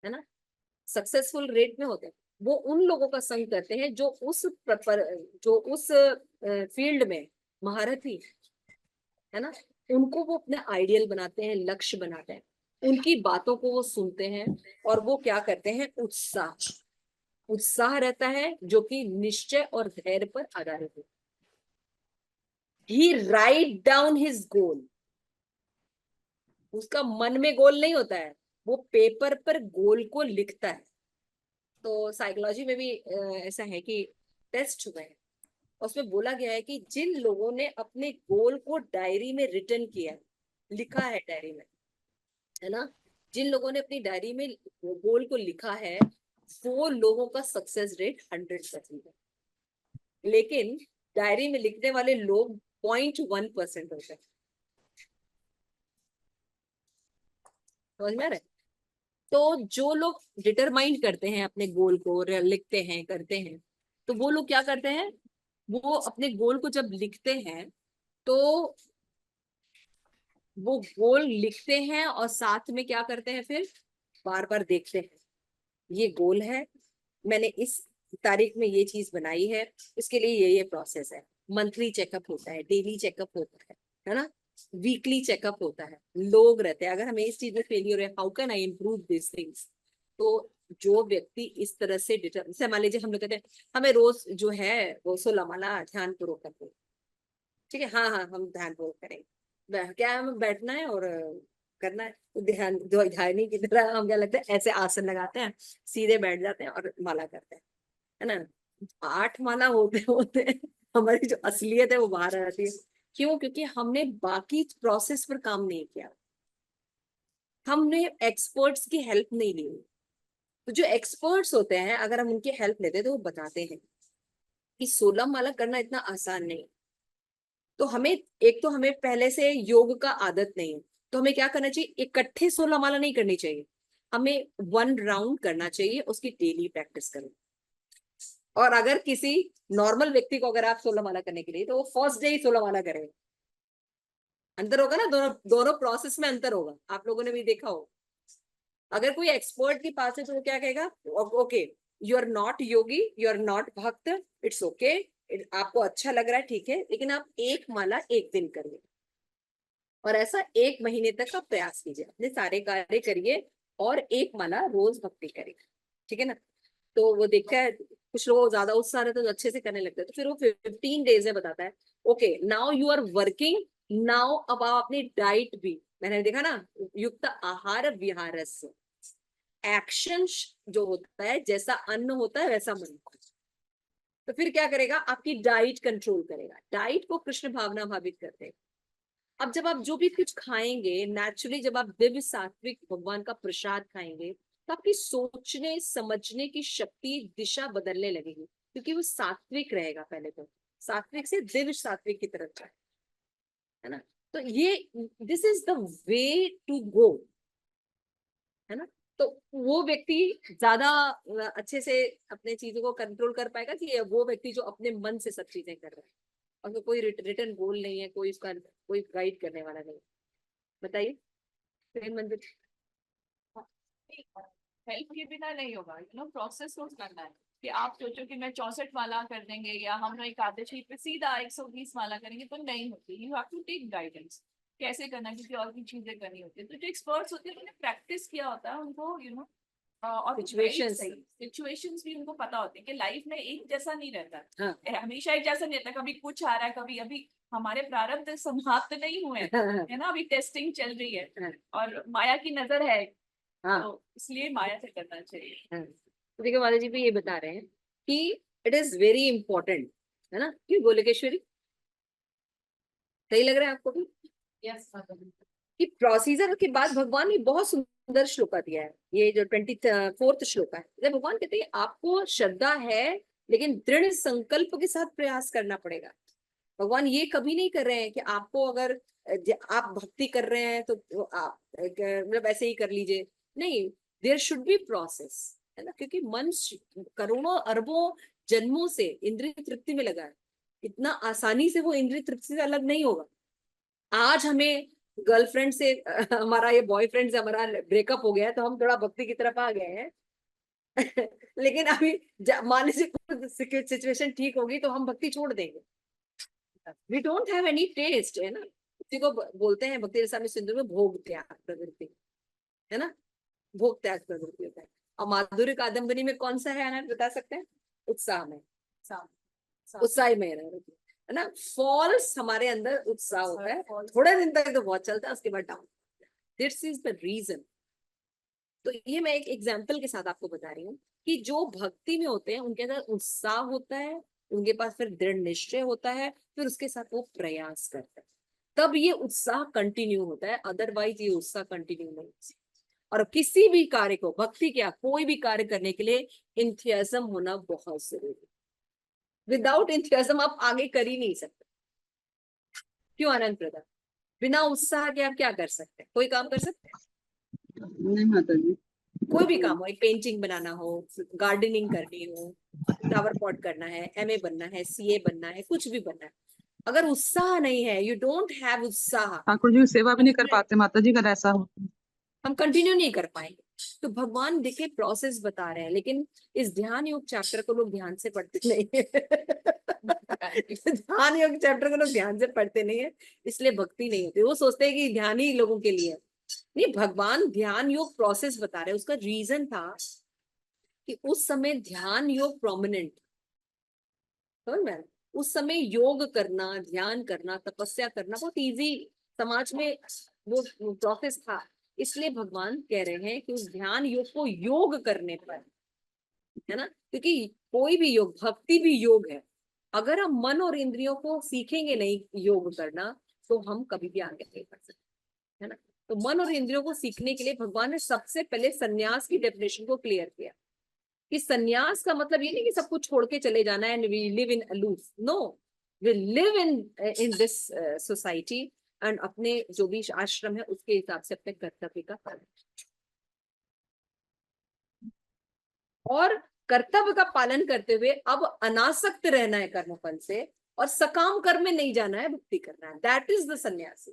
है ना, सक्सेसफुल रेट में होते हैं। वो उन लोगों का संग करते हैं जो उस फील्ड में महारथी है ना, उनको वो अपना आइडियल बनाते हैं, लक्ष्य बनाते हैं, उनकी बातों को वो सुनते हैं और वो क्या करते हैं, उत्साह रहता है जो कि निश्चय और धैर्य पर आधारित है। ही राइट डाउन हिज गोल, उसका मन में गोल नहीं होता है, वो पेपर पर गोल को लिखता है। तो साइकोलॉजी में भी ऐसा है कि टेस्ट हुए हैं, उसमें बोला गया है कि जिन लोगों ने अपने गोल को डायरी में रिटर्न किया, लिखा है डायरी में, है ना, जिन लोगों ने अपनी डायरी में गोल को लिखा है, वो लोगों का सक्सेस रेट 100% है। लेकिन डायरी में लिखने वाले लोग 0.1% होते हैं। समझ में आ रहा है? तो जो लोग डिटरमाइन करते हैं अपने गोल को, लिखते हैं, करते हैं, तो वो लोग क्या करते हैं, वो अपने गोल को जब लिखते हैं तो वो गोल लिखते हैं और साथ में क्या करते हैं, फिर बार बार देखते हैं ये गोल है, मैंने इस तारीख में ये चीज बनाई है, इसके लिए ये प्रोसेस है। मंथली चेकअप होता है, डेली चेकअप होता है ना, वीकली चेकअप होता है। लोग रहते हैं, अगर हमें इस चीज में फेलियर है, how can I improve this things. तो जो व्यक्ति इस तरह से जैसे मान लीजिए हम लोग कहते हैं हमें रोज जो है वो 16 माला ध्यान पूर्वक करते हैं, ठीक है, हाँ हाँ हम ध्यान पूर्वक करेंगे, क्या है, हमें बैठना है और करना है। तो ध्यान जो ध्यानी की तरह हम क्या लगता है, ऐसे आसन लगाते हैं, सीधे बैठ जाते हैं और माला करते हैं, है ना। 8 माला होते होते हमारी जो असलियत है वो बाहर आ जाती है। क्यों? क्योंकि हमने बाकी प्रोसेस पर काम नहीं किया, हमने एक्सपर्ट्स की हेल्प नहीं ली। तो जो एक्सपर्ट्स होते हैं अगर हम उनकी हेल्प लेते हैं तो वो बताते हैं कि 16 माला करना इतना आसान नहीं। तो हमें, एक तो हमें पहले से योग का आदत नहीं है, तो हमें क्या करना चाहिए, इकट्ठे 16 माला नहीं करनी चाहिए, हमें 1 राउंड करना चाहिए, उसकी डेली प्रैक्टिस करें। और अगर किसी नॉर्मल व्यक्ति को अगर आप 16 माला करने के लिए, तो वो फर्स्ट डे ही 16 माला करेगा। अंतर होगा ना, दोनों दोनों प्रोसेस में अंतर होगा, आप लोगों ने भी देखा हो। अगर कोई एक्सपर्ट के पास है तो वो क्या कहेगा, ओके यू आर नॉट योगी, यू आर नॉट भक्त, इट्स ओके, आपको अच्छा लग रहा है ठीक है, लेकिन आप एक माला एक दिन करिए, और ऐसा 1 महीने तक आप प्रयास कीजिए, अपने सारे कार्य करिए और 1 माला रोज भक्ति करिए, ठीक है ना। तो वो देखता है, कुछ लोग ज्यादा उत्साह रहता है तो अच्छे से करने लगते हैं, तो फिर वो 15 डेज में बताता है, okay now you are working, now अब आप अपनी डाइट भी, मैंने देखा ना, युक्त आहार विहार, एक्शन जो होता है, जैसा अन्न होता है वैसा मन होता है। तो फिर क्या करेगा, आपकी डाइट कंट्रोल करेगा, डाइट को कृष्ण भावना भावित करते हैं। अब जब आप जो भी कुछ खाएंगे, नेचुरली जब आप दिव्य सात्विक भगवान का प्रसाद खाएंगे, तो आपकी सोचने समझने की शक्ति, दिशा बदलने लगेगी, क्योंकि वो सात्विक रहेगा। पहले तो सात्विक से दिव्य सात्विक की तरफ जाए, है ना। तो ये, this is the way to go, है ना। तो वो व्यक्ति ज्यादा अच्छे से अपने चीजों को कंट्रोल कर पाएगा, कि वो व्यक्ति जो अपने मन से सब चीजें कर रहा है, और तो कोई रिटर्न गोल नहीं है, कोई उसका कोई गाइड करने वाला नहीं। बताइए प्रेम मंदिर। हेल्प के बिना नहीं होगा, प्रोसेस को करना है। कि आप सोचो कि मैं 64 माला कर देंगे या हम एकादशी पे सीधा 120 माला करेंगे, तो नहीं होती। You have to take guidance कैसे करना है, क्योंकि और भी चीजें करनी होती है। तो जो एक्सपर्ट्स होते हैं, उन्होंने प्रैक्टिस किया होता है, उनको और सिचुएशंस भी उनको पता होते हैं कि लाइफ में एक जैसा नहीं रहता। हाँ। हमेशा एक जैसा नहीं रहता, कभी कुछ आ रहा है, कभी अभी हमारे प्रारब्ध समाप्त नहीं हुए हैं, हाँ। है ना, अभी टेस्टिंग चल रही है हाँ। और माया की नजर है, हाँ। तो इसलिए माया से करना चाहिए। हाँ। तो देखो माता जी भी ये बता रहे हैं कि इट इज वेरी इंपॉर्टेंट, है ना, क्यों गोलकेश्वरी, सही लग रहा है आपको भी? यस। कि प्रोसीजर के बाद भगवान ने बहुत सुंदर श्लोका दिया है, ये जो 24th श्लोका है, भगवान कहते हैं आपको श्रद्धा है, लेकिन दृढ़ संकल्प के साथ प्रयास करना पड़ेगा। भगवान ये कभी नहीं कर रहे हैं कि आपको अगर आप भक्ति कर रहे हैं तो आप मतलब ऐसे ही कर लीजिए, नहीं, देयर शुड बी प्रोसेस, है ना, क्योंकि मन करोड़ों अरबों जन्मों से इंद्रिय तृप्ति में लगा है, इतना आसानी से वो इंद्रिय तृप्ति से अलग नहीं होगा। आज हमें गर्लफ्रेंड से हमारा ये बॉयफ्रेंड से हमारा ब्रेकअप हो गया है, तो हम थोड़ा भक्ति की तरफ आ गए हैं। लेकिन अभी मान लीजिए सिचुएशन ठीक होगी तो हम भक्ति छोड़ देंगे। We don't have any taste, है ना। किसी को बोलते हैं भक्ति रसायन सिंधु में भोग त्याग प्रवृत्ति, है ना, भोग त्याग प्रवृत्ति होता है। और माधुर्य कादम्बरी में कौन सा है आनंद, बता सकते हैं? उत्साह में, उत्साह में है ना, फॉल्स हमारे अंदर उत्साह होता है, थोड़े दिन तक तो बहुत चलता है, उसके बाद down. This is the reason. तो ये मैं एक एग्जाम्पल के साथ आपको बता रही हूँ कि जो भक्ति में होते हैं उनके अंदर उत्साह होता है, उनके पास फिर दृढ़ निश्चय होता है, फिर उसके साथ वो प्रयास करते हैं, तब ये उत्साह कंटिन्यू होता है, अदरवाइज ये उत्साह कंटिन्यू नहीं होता। और किसी भी कार्य को, भक्ति क्या कोई भी कार्य करने के लिए इंथियाजम होना बहुत जरूरी है। विदाउट इंथियाजम आप आगे कर ही नहीं सकते। क्यों आनंद प्रदा, बिना उत्साह के आप क्या कर सकते हैं? कोई काम कर सकते हैं? नहीं माता जी। कोई भी काम हो, एक पेंटिंग बनाना हो, गार्डनिंग करनी हो, फ्लावर पॉट करना है, एमए बनना है, सीए बनना है, कुछ भी बनना है, अगर उत्साह नहीं है, यू डोंट हैव उत्साह, ठाकुर जी की सेवा भी नहीं कर पाते माता जी अगर ऐसा हो। हम कंटिन्यू नहीं कर पाएंगे। तो भगवान देखिए प्रोसेस बता रहे हैं, लेकिन इस ध्यान योग चैप्टर को लोग ध्यान से पढ़ते नहीं है। ध्यान योग चैप्टर को लोग ध्यान से पढ़ते नहीं है, इसलिए भक्ति नहीं होती। वो सोचते हैं कि ध्यान ही लोगों के लिए है। नहीं, भगवान ध्यान योग प्रोसेस बता रहे हैं। उसका रीजन था कि उस समय ध्यान योग प्रोमिनेंट, समझ में? उस समय योग करना, ध्यान करना, तपस्या करना बहुत इजी समाज में वो प्रोसेस था। इसलिए भगवान कह रहे हैं कि उस ध्यान योग को योग करने पर, है ना, क्योंकि कोई भी योग, भक्ति भी योग है। अगर हम मन और इंद्रियों को सीखेंगे नहीं योग करना, तो हम कभी भी आगे नहीं बढ़ सकते, है ना। तो मन और इंद्रियों को सीखने के लिए भगवान ने सबसे पहले संन्यास की डेफिनेशन को क्लियर किया। कि संन्यास का मतलब ये नहीं कि सब कुछ छोड़ के चले जाना है and we live in aloof, no, we live in this society and अपने जो भी आश्रम है उसके हिसाब से अपने कर्तव्य का पालन, और कर्तव्य का पालन करते हुए अब अनासक्त रहना है कर्मफल से और सकाम कर्म में नहीं जाना है, भक्ति करना है, दैट इज द सन्यासी।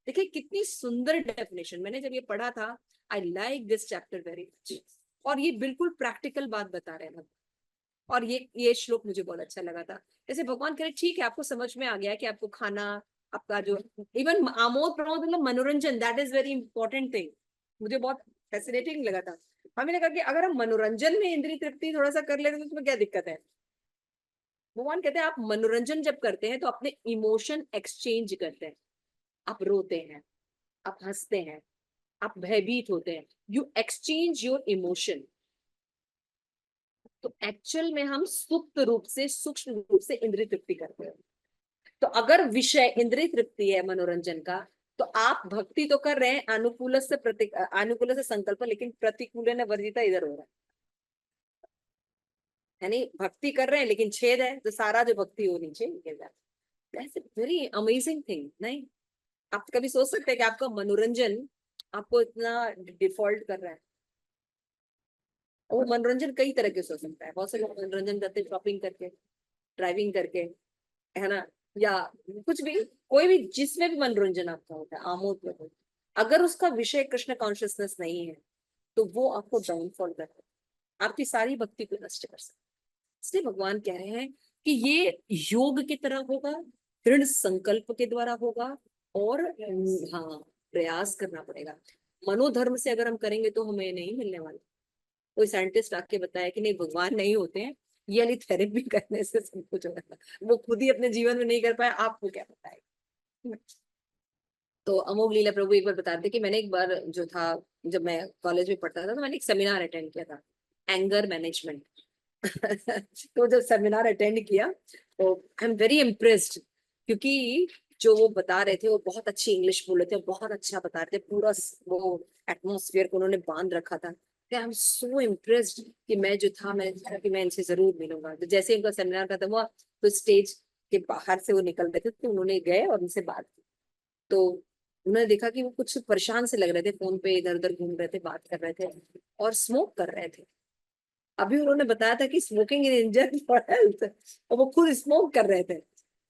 देखिए कितनी सुंदर डेफिनेशन, मैंने जब ये पढ़ा था I like this chapter very much, और ये बिल्कुल प्रैक्टिकल बात बता रहे हैं भगवान, और ये श्लोक मुझे बहुत अच्छा लगा था। जैसे भगवान कह रहे ठीक है आपको समझ में आ गया है कि आपको खाना, आपका जो इवन आमोद प्रमोद मतलब मनोरंजन, that is very important thing, मुझे बहुत फैसिनेटिंग लगा था। हमें लगा कि अगर हम मनोरंजन में इंद्रिय तृप्ति थोड़ा सा कर लेते तो उसमें क्या दिक्कत है। भगवान कहते हैं आप मनोरंजन जब करते हैं तो अपने इमोशन एक्सचेंज करते हैं, आप रोते हैं, आप हंसते हैं, आप भयभीत होते हैं, यू एक्सचेंज योर इमोशन। तो एक्चुअल में हम सुप्त रूप से, सूक्ष्म रूप से इंद्रिय तृप्ति करते हैं। तो अगर विषय इंद्रिय तृप्ति है मनोरंजन का, तो आप भक्ति तो कर रहे हैं अनुकूल से अनुकूल से संकल्प, लेकिन प्रतिकूल न वर्जिता इधर हो रहा है, यानी भक्ति कर रहे हैं लेकिन छेद है, तो सारा जो भक्ति हो नीचे निकल जाता है। That's a very amazing thing. नहीं, आप कभी सोच सकते हैं कि आपका मनोरंजन आपको इतना डिफॉल्ट कर रहा है। वो मनोरंजन कई तरह के हो सकता है, बहुत से लोग मनोरंजन करते हैं शॉपिंग करके, ड्राइविंग करके, है ना, या कुछ भी, कोई भी जिसमें भी मनोरंजन आपका होता है आमोद प्रमोद, अगर उसका विषय कृष्ण कॉन्शियसनेस नहीं है तो वो आपको डाउनफॉल कर है, आपकी सारी भक्ति को नष्ट कर सकता है। इसलिए भगवान कह रहे हैं कि ये योग की तरह होगा, दृढ़ संकल्प के द्वारा होगा, और हाँ प्रयास करना पड़ेगा। मनोधर्म से अगर हम करेंगे तो हमें नहीं मिलने वाला। कोई साइंटिस्ट आके बताया कि नहीं भगवान नहीं होते हैं, ये वाली थेरेपी करने से सब कुछ होगा, वो खुद ही अपने जीवन में नहीं कर पाए, आपको क्या बताएगा। तो अमोघ लीला प्रभु एक बार बताते थे कि मैंने एक बार जो था, जब मैं कॉलेज में पढ़ता था तो मैंने एक सेमिनार अटेंड किया था, एंगर मैनेजमेंट। तो जब सेमिनार अटेंड किया तो आई एम वेरी इम्प्रेस्ड, क्योंकि जो वो बता रहे थे वो बहुत अच्छी इंग्लिश बोल रहे थे, बहुत अच्छा बता रहे थे, पूरा वो एटमोसफियर को उन्होंने बांध रखा था। आई एम सो इम्प्रेस्ड कि मैं जो था, मैं कि मैं इनसे जरूर मिलूंगा। तो जैसे इनका सेमिनार खत्म हुआ तो स्टेज के बाहर से वो निकल रहे थे, तो उन्होंने गए और उनसे बात की। तो उन्होंने देखा कि वो कुछ परेशान से लग रहे थे, फोन पे इधर उधर घूम रहे थे, बात कर रहे थे और स्मोक कर रहे थे। अभी उन्होंने बताया था कि smoking is injurious for health, और वो खुद स्मोक कर रहे थे।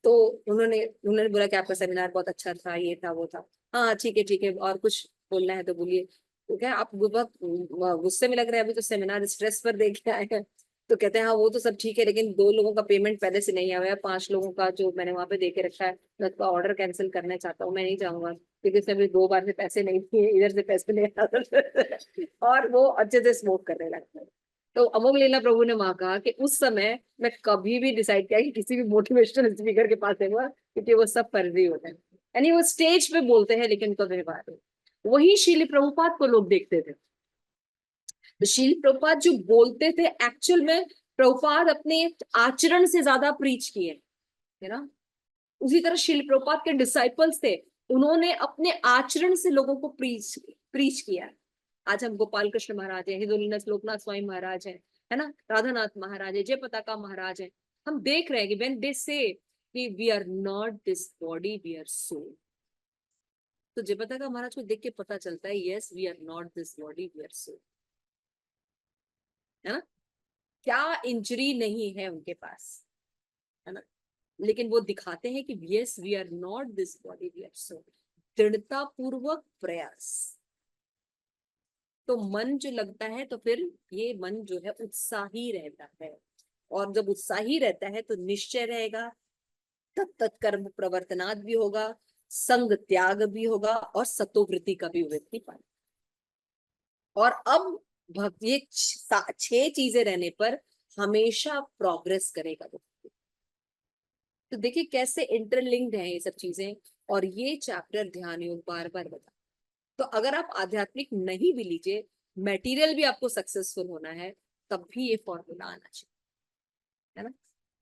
तो उन्होंने उन्होंने बोला कि आपका सेमिनार बहुत अच्छा था, ये था वो था। हाँ ठीक है, और कुछ बोलना है तो बोलिए। तो क्या आप बहुत गुस्से में लग रहे हैं, अभी तो सेमिनार स्ट्रेस पर दे के आए हैं। तो कहते हैं हाँ वो तो सब ठीक है, लेकिन 2 लोगों का पेमेंट पहले से नहीं आया है, 5 लोगों का जो मैंने वहां पे दे के रखा है, मैं उसका ऑर्डर कैंसिल करना चाहता हूँ, मैं नहीं चाहूंगा क्योंकि इसमें भी 2 बार से पैसे नहीं दिए, इधर से पैसे नहीं आते। और वो अच्छे से स्मोक करने लगता है। तो अमोघ लीला प्रभु ने वहां कहा कि उस समय मैं कभी भी डिसाइड किया कि किसी भी मोटिवेशनल स्पीकर के पास है, क्योंकि वो सब फर्जी होते हैं, यानी वो स्टेज पे बोलते हैं लेकिन उनका व्यवहार है। वही शील प्रभुपाद को लोग देखते थे, तो शील प्रभुपाद जो बोलते थे एक्चुअल में प्रभुपाद अपने आचरण से ज्यादा प्रीच किए, है ना। उसी तरह शील प्रभुपाद के डिसाइपल्स थे, उन्होंने अपने आचरण से लोगों को प्रीच किया। आज हम गोपाल कृष्ण महाराज है, हिंदुलिनस लोकनाथ स्वामी महाराज है ना, राधानाथ महाराज है, जय पताका महाराज है। हम देख रहे हैं कि व्हेन दे से कि we are not this body, we are soul. तो जय पताका महाराज को देख के पता चलता है yes we are not this body, we are soul, है ना। क्या इंजरी नहीं है उनके पास, है ना, लेकिन वो दिखाते हैं कि yes we are not this body, we are soul. दृढ़ता पूर्वक प्रयास, तो मन जो लगता है तो फिर ये मन जो है उत्साही रहता है, और जब उत्साही रहता है तो निश्चय रहेगा, तत्कर्म प्रवर्तनाद भी होगा, संग त्याग भी होगा, और सतोवृत्ति का भी व्यक्ति पाए। और अब ये 6 चीजें रहने पर हमेशा प्रोग्रेस करेगा व्यक्ति। तो देखिए कैसे इंटरलिंक्ड है ये सब चीजें, और ये चैप्टर ध्यान योग बार बार बता। तो अगर आप आध्यात्मिक नहीं भी लीजिए, मटेरियल भी आपको सक्सेसफुल होना है, तब भी ये फॉर्मूला आना चाहिए, है ना।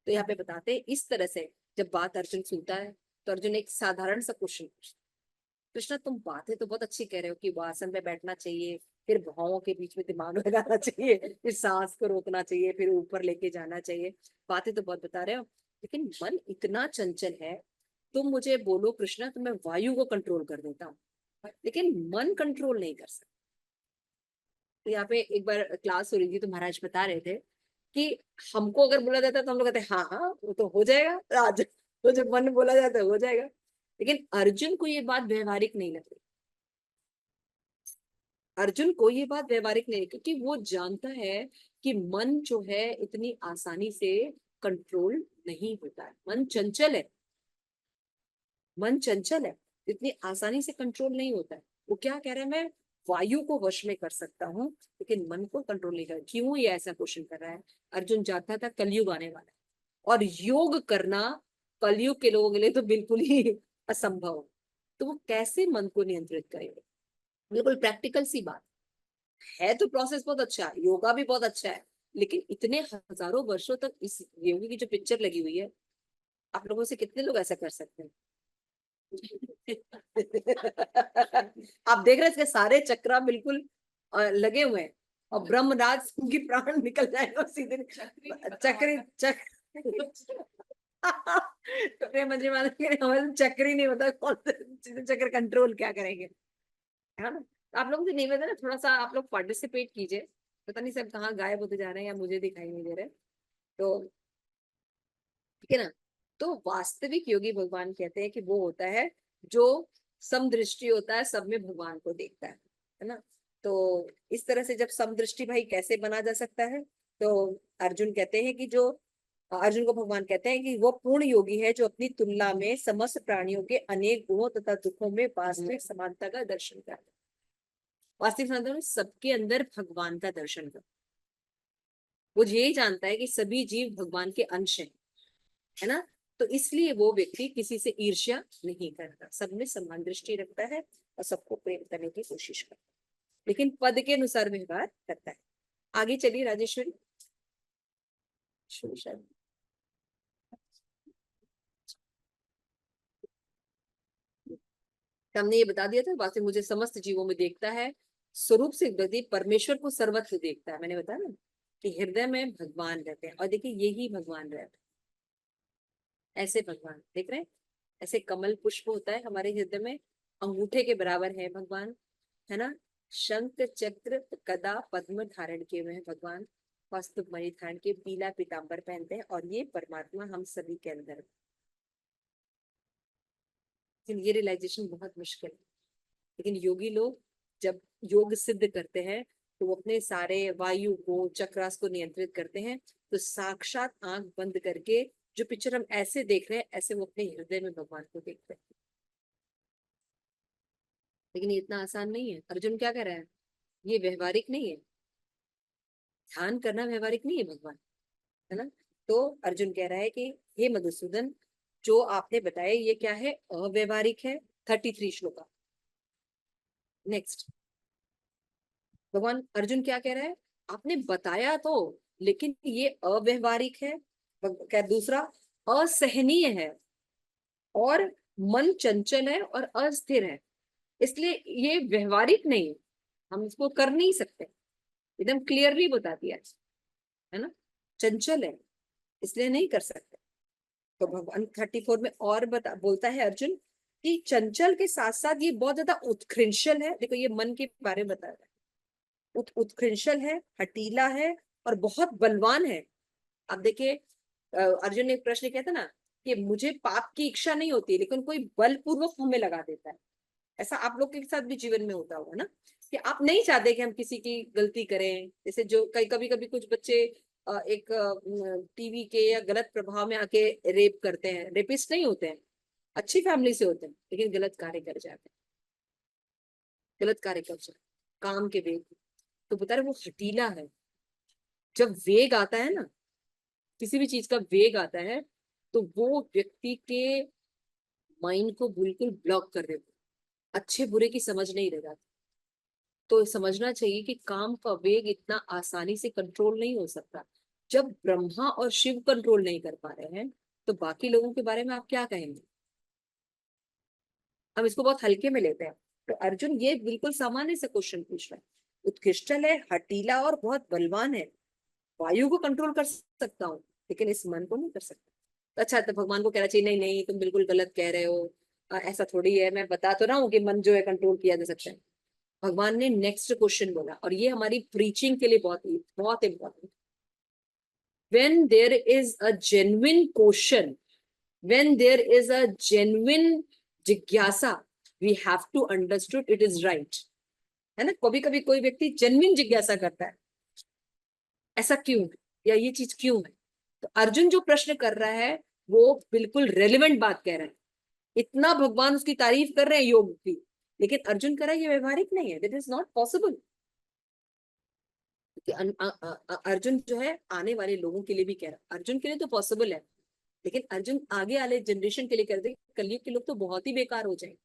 तो यहाँ पे बताते हैं इस तरह से जब बात अर्जुन सुनता है तो अर्जुन एक साधारण सा क्वेश्चन पूछता, कृष्णा तुम बातें तो बहुत अच्छी कह रहे हो कि वो आसन पे बैठना चाहिए, फिर भावों के बीच में दिमाग लगाना चाहिए, फिर सांस को रोकना चाहिए, फिर ऊपर लेके जाना चाहिए। बातें तो बहुत बता रहे हो, लेकिन मन इतना चंचल है। तुम मुझे बोलो कृष्णा तो मैं वायु को कंट्रोल कर देता हूँ, लेकिन मन कंट्रोल नहीं कर सकता। तो यहाँ पे एक बार क्लास हो रही थी तो महाराज बता रहे थे कि हमको अगर बोला जाता तो हम लोग कहते हाँ हाँ वो तो हो जाएगा आज, तो जब मन बोला जाता है हो जाएगा। लेकिन अर्जुन को ये बात व्यवहारिक नहीं लग रही। अर्जुन को ये बात व्यवहारिक नहीं, क्योंकि वो जानता है कि मन जो है इतनी आसानी से कंट्रोल नहीं होता है। मन चंचल है, मन चंचल है, इतनी आसानी से कंट्रोल नहीं होता है। वो क्या कह रहा है, मैं वायु को वश में कर सकता हूँ लेकिन मन को कंट्रोल नहीं कर। क्यों ये ऐसा क्वेश्चन कर रहा है? अर्जुन जानता था कलयुग आने वाला है और योग करना कलयुग के लोगों के लिए तो बिल्कुल ही असंभव। तो वो कैसे मन को नियंत्रित करेंगे? बिल्कुल प्रैक्टिकल सी बात है। तो प्रोसेस बहुत अच्छा है, योगा भी बहुत अच्छा है, लेकिन इतने हजारों वर्षों तक इस योगी की जो पिक्चर लगी हुई है, आप लोगों से कितने लोग ऐसा कर सकते हैं? आप देख रहे हैं इसके सारे चक्रा बिल्कुल लगे हुए हैं, और ब्रह्मराज की प्राण निकल जाएगा सीधे चक्री चक्र। तो प्रेम मंत्री महाराज कह रहे हैं, हमारे चक्र ही नहीं होता, कौन से चक्र कंट्रोल क्या करेंगे, है ना? तो आप लोगों से निवेदन है थोड़ा सा आप लोग पार्टिसिपेट कीजिए। पता नहीं सब कहाँ गायब होते जा रहे हैं या मुझे दिखाई नहीं दे रहे। तो ठीक है ना? तो वास्तविक योगी भगवान कहते हैं कि वो होता है जो समदृष्टि होता है, सब में भगवान को देखता है ना? तो इस तरह से जब समदृष्टि भाई कैसे बना जा सकता है, तो अर्जुन कहते हैं कि जो अर्जुन को भगवान कहते हैं कि वो पूर्ण योगी है जो अपनी तुलना में समस्त प्राणियों के अनेक गुणों तथा दुखों में वास्तविक समानता का दर्शन करता है। वास्तविक समानता में सबके अंदर भगवान का दर्शन करता है। वो यही जानता है कि सभी जीव भगवान के अंश हैं, है ना? तो इसलिए वो व्यक्ति किसी से ईर्ष्या नहीं करता, सब में समान दृष्टि रखता है और सबको प्रेम करने की कोशिश करता है, लेकिन पद के अनुसार व्यवहार करता है। आगे चलिए राजेश्वरी। शायद हमने ये बता दिया था, वास्तव मुझे समस्त जीवों में देखता है, स्वरूप से व्यक्ति परमेश्वर को सर्वत्र देखता है। मैंने बताया ना कि हृदय में भगवान रहते हैं, और देखिए यही भगवान रहते हैं, ऐसे भगवान देख रहे हैं, ऐसे कमल पुष्प होता है हमारे हृदय में, अंगूठे के बराबर है भगवान, है ना? शंख चक्र गदा पद्म धारण किए हुए हैं भगवान, वस्त्र परिधान के पीला पीतांबर पहनते हैं, और ये परमात्मा हम सभी के अंदर। लेकिन ये रियलाइजेशन बहुत मुश्किल है। लेकिन योगी लोग जब योग सिद्ध करते हैं तो वो अपने सारे वायु को चक्रास को नियंत्रित करते हैं, तो साक्षात आंख बंद करके जो पिक्चर हम ऐसे देख रहे हैं, ऐसे वो अपने हृदय में भगवान को देखते हैं। लेकिन ये इतना आसान नहीं है। अर्जुन क्या कह रहा है? ये व्यवहारिक नहीं है, ध्यान करना व्यवहारिक नहीं है भगवान, है ना? तो अर्जुन कह रहा है कि हे मधुसूदन, जो आपने बताया ये क्या है? अव्यवहारिक है। 33 श्लोका नेक्स्ट। भगवान अर्जुन क्या कह रहा है? आपने बताया तो, लेकिन ये अव्यवहारिक है। क्या दूसरा? असहनीय है, और मन चंचल है और अस्थिर है, इसलिए ये व्यवहारिक नहीं है, हम इसको कर नहीं सकते। एकदम क्लियरली बता दिया है ना, चंचल है इसलिए नहीं कर सकते। तो भगवान 34 में और बोलता है अर्जुन कि चंचल के साथ साथ ये बहुत ज्यादा उत्कृंशल है। देखो ये मन के बारे में बता रहा है, उत्कृंशल है, हटीला है, और बहुत बलवान है। अब देखिए अर्जुन ने एक प्रश्न किया था ना कि मुझे पाप की इच्छा नहीं होती, लेकिन कोई बलपूर्वक हमें लगा देता है। ऐसा आप लोग के साथ भी जीवन में होता होगा ना, कि आप नहीं चाहते कि हम किसी की गलती करें। जैसे जो कभी कभी कुछ बच्चे एक टीवी के या गलत प्रभाव में आके रेप करते हैं, रेपिस्ट नहीं होते हैं, अच्छी फैमिली से होते हैं, लेकिन गलत कार्य कर जाते हैं, गलत कार्य कर जाते हैं काम के वेग। तो बता रहे वो हटीला है। जब वेग आता है ना, किसी भी चीज का वेग आता है, तो वो व्यक्ति के माइंड को बिल्कुल ब्लॉक कर देता है, अच्छे बुरे की समझ नहीं रह जाती। तो समझना चाहिए कि काम का वेग इतना आसानी से कंट्रोल नहीं हो सकता। जब ब्रह्मा और शिव कंट्रोल नहीं कर पा रहे हैं, तो बाकी लोगों के बारे में आप क्या कहेंगे? हम इसको बहुत हल्के में लेते हैं। तो अर्जुन ये बिल्कुल सामान्य से क्वेश्चन पूछ रहा है, उत्कृष्टल है, हठीला और बहुत बलवान है। वायु को कंट्रोल कर सकता हूँ लेकिन इस मन को नहीं कर सकता। तो अच्छा, तो भगवान को कहना चाहिए नहीं नहीं तुम बिल्कुल गलत कह रहे हो, ऐसा थोड़ी है, मैं बता तो रहा हूँ कि मन जो है कंट्रोल किया जा सकता है। भगवान ने नेक्स्ट क्वेश्चन बोला और ये हमारी प्रीचिंग के लिए बहुत बहुत important. when there is a genuine question, when there is a genuine जिज्ञासा, we have to understood it is right, है ना। कभी कभी कोई व्यक्ति जेन्युइन जिज्ञासा करता है, ऐसा क्यों है या ये चीज क्यों है। तो अर्जुन जो प्रश्न कर रहा है वो बिल्कुल रेलिवेंट बात कह रहा है। इतना भगवान उसकी तारीफ कर रहे हैं योग की, लेकिन अर्जुन कह रहा है ये व्यवहारिक नहीं है, that is not possible. Arjun जो है आने वाले लोगों के लिए भी कह रहा है, अर्जुन के लिए तो पॉसिबल है, लेकिन अर्जुन आगे वाले जनरेशन के लिए कर दे, कलयुग के लोग तो बहुत ही बेकार हो जाएंगे,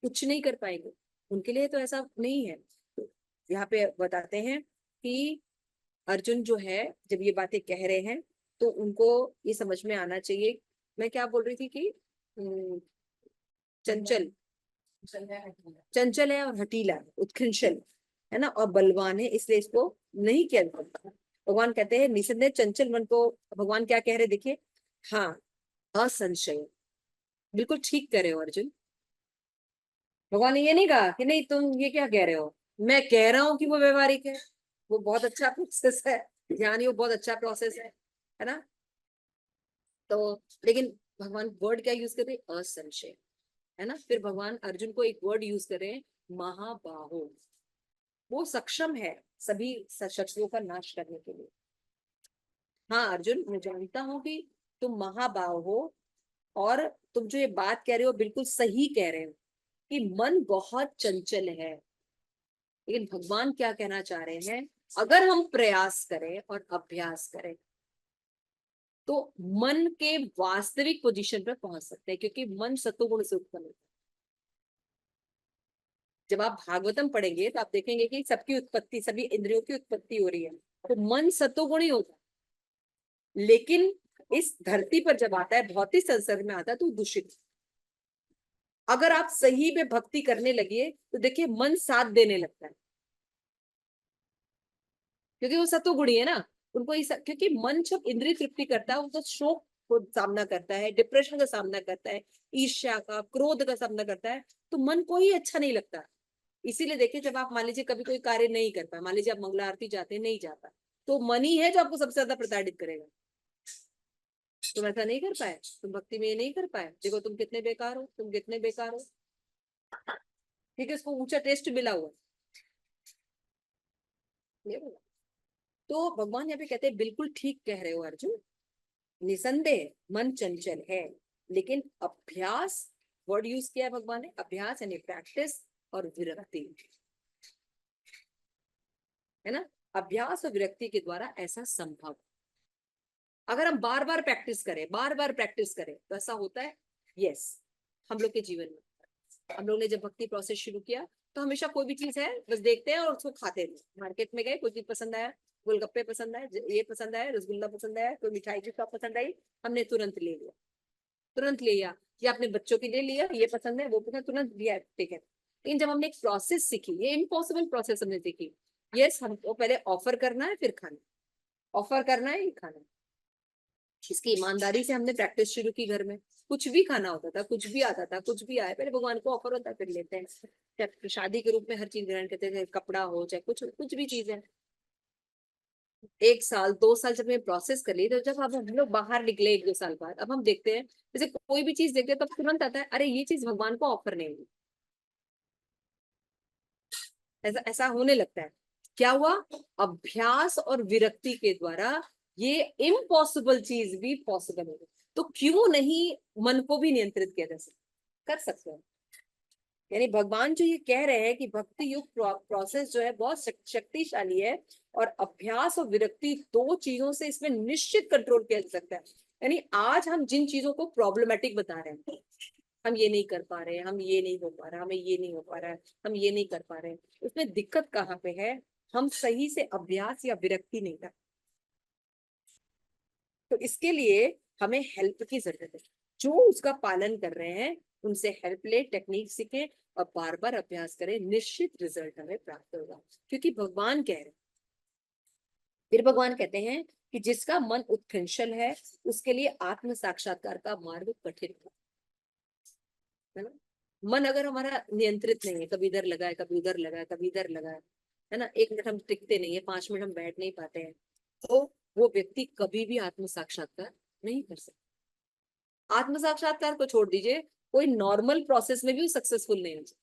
कुछ नहीं कर पाएंगे, उनके लिए तो ऐसा नहीं है। तो यहाँ पे बताते हैं कि अर्जुन जो है जब ये बातें कह रहे हैं तो उनको ये समझ में आना चाहिए। मैं क्या बोल रही थी कि चंचल चंचल है और हठीला है, उत्कृष्टल है ना, और बलवान है, इसलिए इसको नहीं किया जा सकता। भगवान कहते हैं निसंदेह चंचल मन को, भगवान क्या कह रहे देखिए, हाँ असंशय, बिल्कुल ठीक कह रहे हो अर्जुन। भगवान ने ये नहीं कहा कि नहीं तुम ये क्या कह रहे हो, मैं कह रहा हूं कि वो व्यवहारिक है, वो बहुत अच्छा प्रोसेस है, यानी वो बहुत अच्छा प्रोसेस है ना। तो लेकिन भगवान वर्ड क्या यूज कर रहे, असंशय, है ना। फिर भगवान अर्जुन को एक वर्ड यूज करें, महाबाहो, वो सक्षम है सभी शत्रुओं का नाश करने के लिए। हाँ अर्जुन, मैं जानता हूं कि तुम महाबाहो हो और तुम जो ये बात कह रहे हो बिल्कुल सही कह रहे हो कि मन बहुत चंचल है, लेकिन भगवान क्या कहना चाह रहे हैं, अगर हम प्रयास करें और अभ्यास करें तो मन के वास्तविक पोजीशन पर पहुंच सकते हैं, क्योंकि मन सत्वगुण से उत्पन्न होता है। जब आप भागवतम पढ़ेंगे तो आप देखेंगे कि सबकी उत्पत्ति, सभी इंद्रियों की उत्पत्ति हो रही है, तो मन सत्वगुण ही होता है, लेकिन इस धरती पर जब आता है, भौतिक संसर्ग में आता है तो दूषित। अगर आप सही में भक्ति करने लगिए तो देखिए मन साथ देने लगता है, क्योंकि वो सत्वगुणी है ना। उनको क्योंकि मन जब इंद्रिय तृप्ति करता है उनको शोक को सामना करता है, डिप्रेशन का सामना करता है, ईर्ष्या का, क्रोध का सामना करता है, तो मन को ही अच्छा नहीं लगता। इसीलिए देखिए जब आप मान लीजिए कभी कोई कार्य नहीं कर पाए, मान लीजिए आप मंगला आरती जाते हैं, नहीं जाता, तो मन ही है जो आपको सबसे ज्यादा प्रताड़ित करेगा। तुम ऐसा नहीं कर पाए, तुम भक्ति में ये नहीं कर पाए, देखो तुम कितने बेकार हो, तुम कितने बेकार हो, ठीक है, उसको ऊंचा टेस्ट मिला हुआ। तो भगवान यहाँ पे कहते हैं बिल्कुल ठीक कह रहे हो अर्जुन, निसंदेह मन चंचल है, लेकिन अभ्यास, वर्ड यूज किया है भगवान ने, अभ्यास यानी प्रैक्टिस और विरक्ति, है ना। अभ्यास और विरक्ति के द्वारा ऐसा संभव। अगर हम बार बार प्रैक्टिस करें, बार बार प्रैक्टिस करें तो ऐसा होता है। यस, हम लोग के जीवन में हम लोग ने जब भक्ति प्रोसेस शुरू किया तो हमेशा कोई भी चीज है बस देखते हैं और उसको खाते हैं। मार्केट में गए, कोई चीज पसंद आया, गोलगप्पे पसंद आए, ये पसंद आया, रसगुल्ला पसंद आया, कोई मिठाई की शॉप पसंद आई, हमने तुरंत ले लिया, तुरंत लिया, या अपने बच्चों के लिए लिया, ये पसंद है वो पसंद, तुरंत लिया, ठीक है। लेकिन जब हमने एक प्रोसेस सीखी, ये इम्पॉसिबल प्रोसेस हमने सीखी, यस हमको पहले ऑफर करना है फिर खाना, ऑफर करना है ये खाना, इसकी ईमानदारी से हमने प्रैक्टिस शुरू की। घर में कुछ भी खाना होता था, कुछ भी आता था, कुछ भी आया, पहले भगवान को ऑफर होता है फिर लेते हैं। चाहे शादी के रूप में हर चीज ग्रहण करते थे, कपड़ा हो चाहे कुछ कुछ भी चीज है। 1 साल 2 साल जब मैं प्रोसेस कर ली, तो जब अब हम लोग बाहर निकले 1-2 साल बाद, अब हम देखते हैं जैसे कोई भी चीज देखते हैं तब तुरंत आता है, अरे ये चीज भगवान को ऑफर नहीं हुई, ऐसा ऐसा होने लगता है। क्या हुआ, अभ्यास और विरक्ति के द्वारा ये इम्पॉसिबल चीज भी पॉसिबल हो गई। तो क्यों नहीं मन को भी नियंत्रित किया जा सकता, कर सकते हैं। यानी भगवान जो ये कह रहे हैं कि भक्ति युग प्रोसेस जो है बहुत शक्तिशाली है, और अभ्यास और विरक्ति 2 चीजों से इसमें निश्चित कंट्रोल किया जा सकता है। यानी आज हम जिन चीजों को प्रॉब्लमेटिक बता रहे हैं, हम ये नहीं कर पा रहे हैं, हम ये नहीं हो पा रहा, हमें ये नहीं हो पा रहा है, हम ये नहीं कर पा रहे हैं, उसमें दिक्कत कहाँ पे है, हम सही से अभ्यास या विरक्ति नहीं कर। तो इसके लिए हमें हेल्प की जरूरत है। जो उसका पालन कर रहे हैं उनसे हेल्प ले, टेक्निक सीखे और बार बार अभ्यास करें, निश्चित रिजल्ट हमें प्राप्त होगा। क्योंकि भगवान कह रहे हैं, फिर भगवान कहते हैं कि जिसका मन उत्कंठल है उसके लिए आत्म साक्षात्कार का मार्ग कठिन है ना। मन अगर हमारा नियंत्रित नहीं है, कभी इधर लगा है, कभी उधर लगा है, कभी इधर लगा है ना, 1 मिनट हम टिकते नहीं है, 5 मिनट हम बैठ नहीं पाते हैं, तो वो व्यक्ति कभी भी आत्म साक्षात्कार नहीं कर सकता। आत्म साक्षात्कार को छोड़ दीजिए, कोई नॉर्मल प्रोसेस में भी सक्सेसफुल नहीं हो सकता।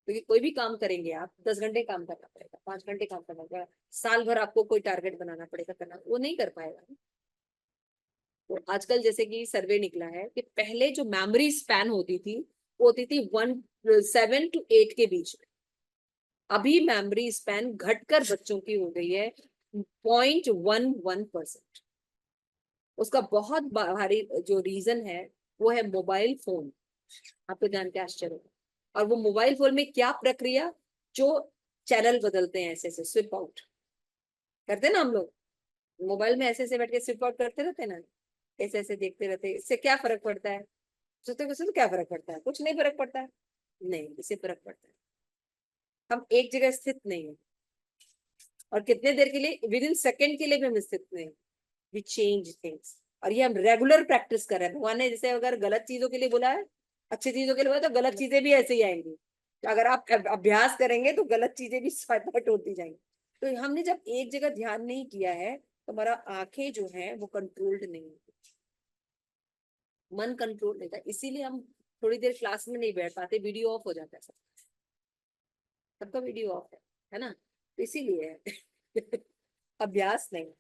क्योंकि कोई भी काम करेंगे आप, 10 घंटे काम करना पड़ेगा, 5 घंटे काम करना पड़ेगा, साल भर आपको कोई टारगेट बनाना पड़ेगा, करना वो नहीं कर पाएगा। तो आजकल जैसे कि सर्वे निकला है कि पहले जो मेमोरी स्पैन होती थी वो होती थी 7 to 8 के बीच में, अभी मेमोरी स्पैन घटकर बच्चों की हो गई है 0.11%। उसका बहुत भारी जो रीजन है वो है मोबाइल फोन। आपको जान के आश्चर्य होगा। और वो मोबाइल फोन में क्या प्रक्रिया, जो चैनल बदलते हैं, ऐसे ऐसे स्विप आउट करते हैं ना हम लोग, मोबाइल में ऐसे ऐसे बैठ के स्विप आउट करते रहते हैं ना, ऐसे ऐसे देखते रहते हैं, इससे क्या फर्क पड़ता है? सोचते तो क्या फर्क पड़ता है? कुछ नहीं फर्क पड़ता है। नहीं, इससे फर्क पड़ता है। हम एक जगह स्थित नहीं है, और कितने देर के लिए, विद इन सेकेंड के लिए भी हम स्थित नहीं, वी चेंज थिंग्स। और ये हम रेगुलर प्रैक्टिस कर रहे हैं। भगवान ने जैसे अगर गलत चीजों के लिए बोला है, अच्छी चीजों के लिए बोला, तो गलत चीजें भी ऐसे ही आएंगी। तो अगर आप अभ्यास करेंगे तो गलत चीजें भी स्वाइप आउट होती जाएंगी। तो हमने जब एक जगह ध्यान नहीं किया है तो हमारा आंखें जो है वो कंट्रोल्ड नहीं होती, मन कंट्रोल नहीं था, इसीलिए हम थोड़ी देर क्लास में नहीं बैठ पाते, वीडियो ऑफ हो जाता है सबका वीडियो ऑफ है ना, तो इसीलिए अभ्यास नहीं।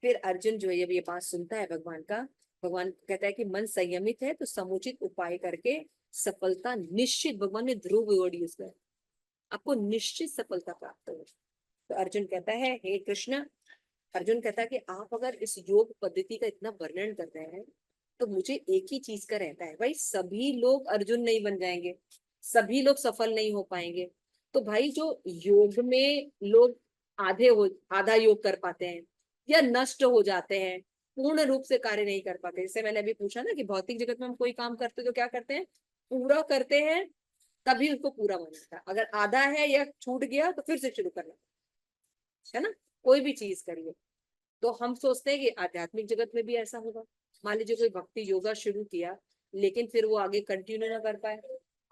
फिर अर्जुन जो है ये बात सुनता है भगवान का, भगवान कहता है कि मन संयमित है तो समुचित उपाय करके सफलता निश्चित, भगवान ने ध्रुव वर्ड यूज किया, आपको निश्चित सफलता प्राप्त होगी। तो अर्जुन कहता है, हे कृष्ण, अर्जुन कहता है कि आप अगर इस योग पद्धति का इतना वर्णन कर रहे हैं तो मुझे एक ही चीज का रहता है, भाई सभी लोग अर्जुन नहीं बन जाएंगे, सभी लोग सफल नहीं हो पाएंगे। तो भाई जो योग में लोग आधा योग कर पाते हैं या नष्ट हो जाते हैं, पूर्ण रूप से कार्य नहीं कर पाते, जैसे मैंने अभी पूछा ना कि भौतिक जगत में हम कोई काम करते तो क्या करते हैं, पूरा करते हैं तभी उसको पूरा माना जाता है। अगर आधा है या छूट गया तो फिर से शुरू करना है ना, कोई भी चीज करिए। तो हम सोचते हैं कि आध्यात्मिक जगत में भी ऐसा होगा। मान लीजिए कोई भक्ति योगा शुरू किया लेकिन फिर वो आगे कंटिन्यू ना कर पाए,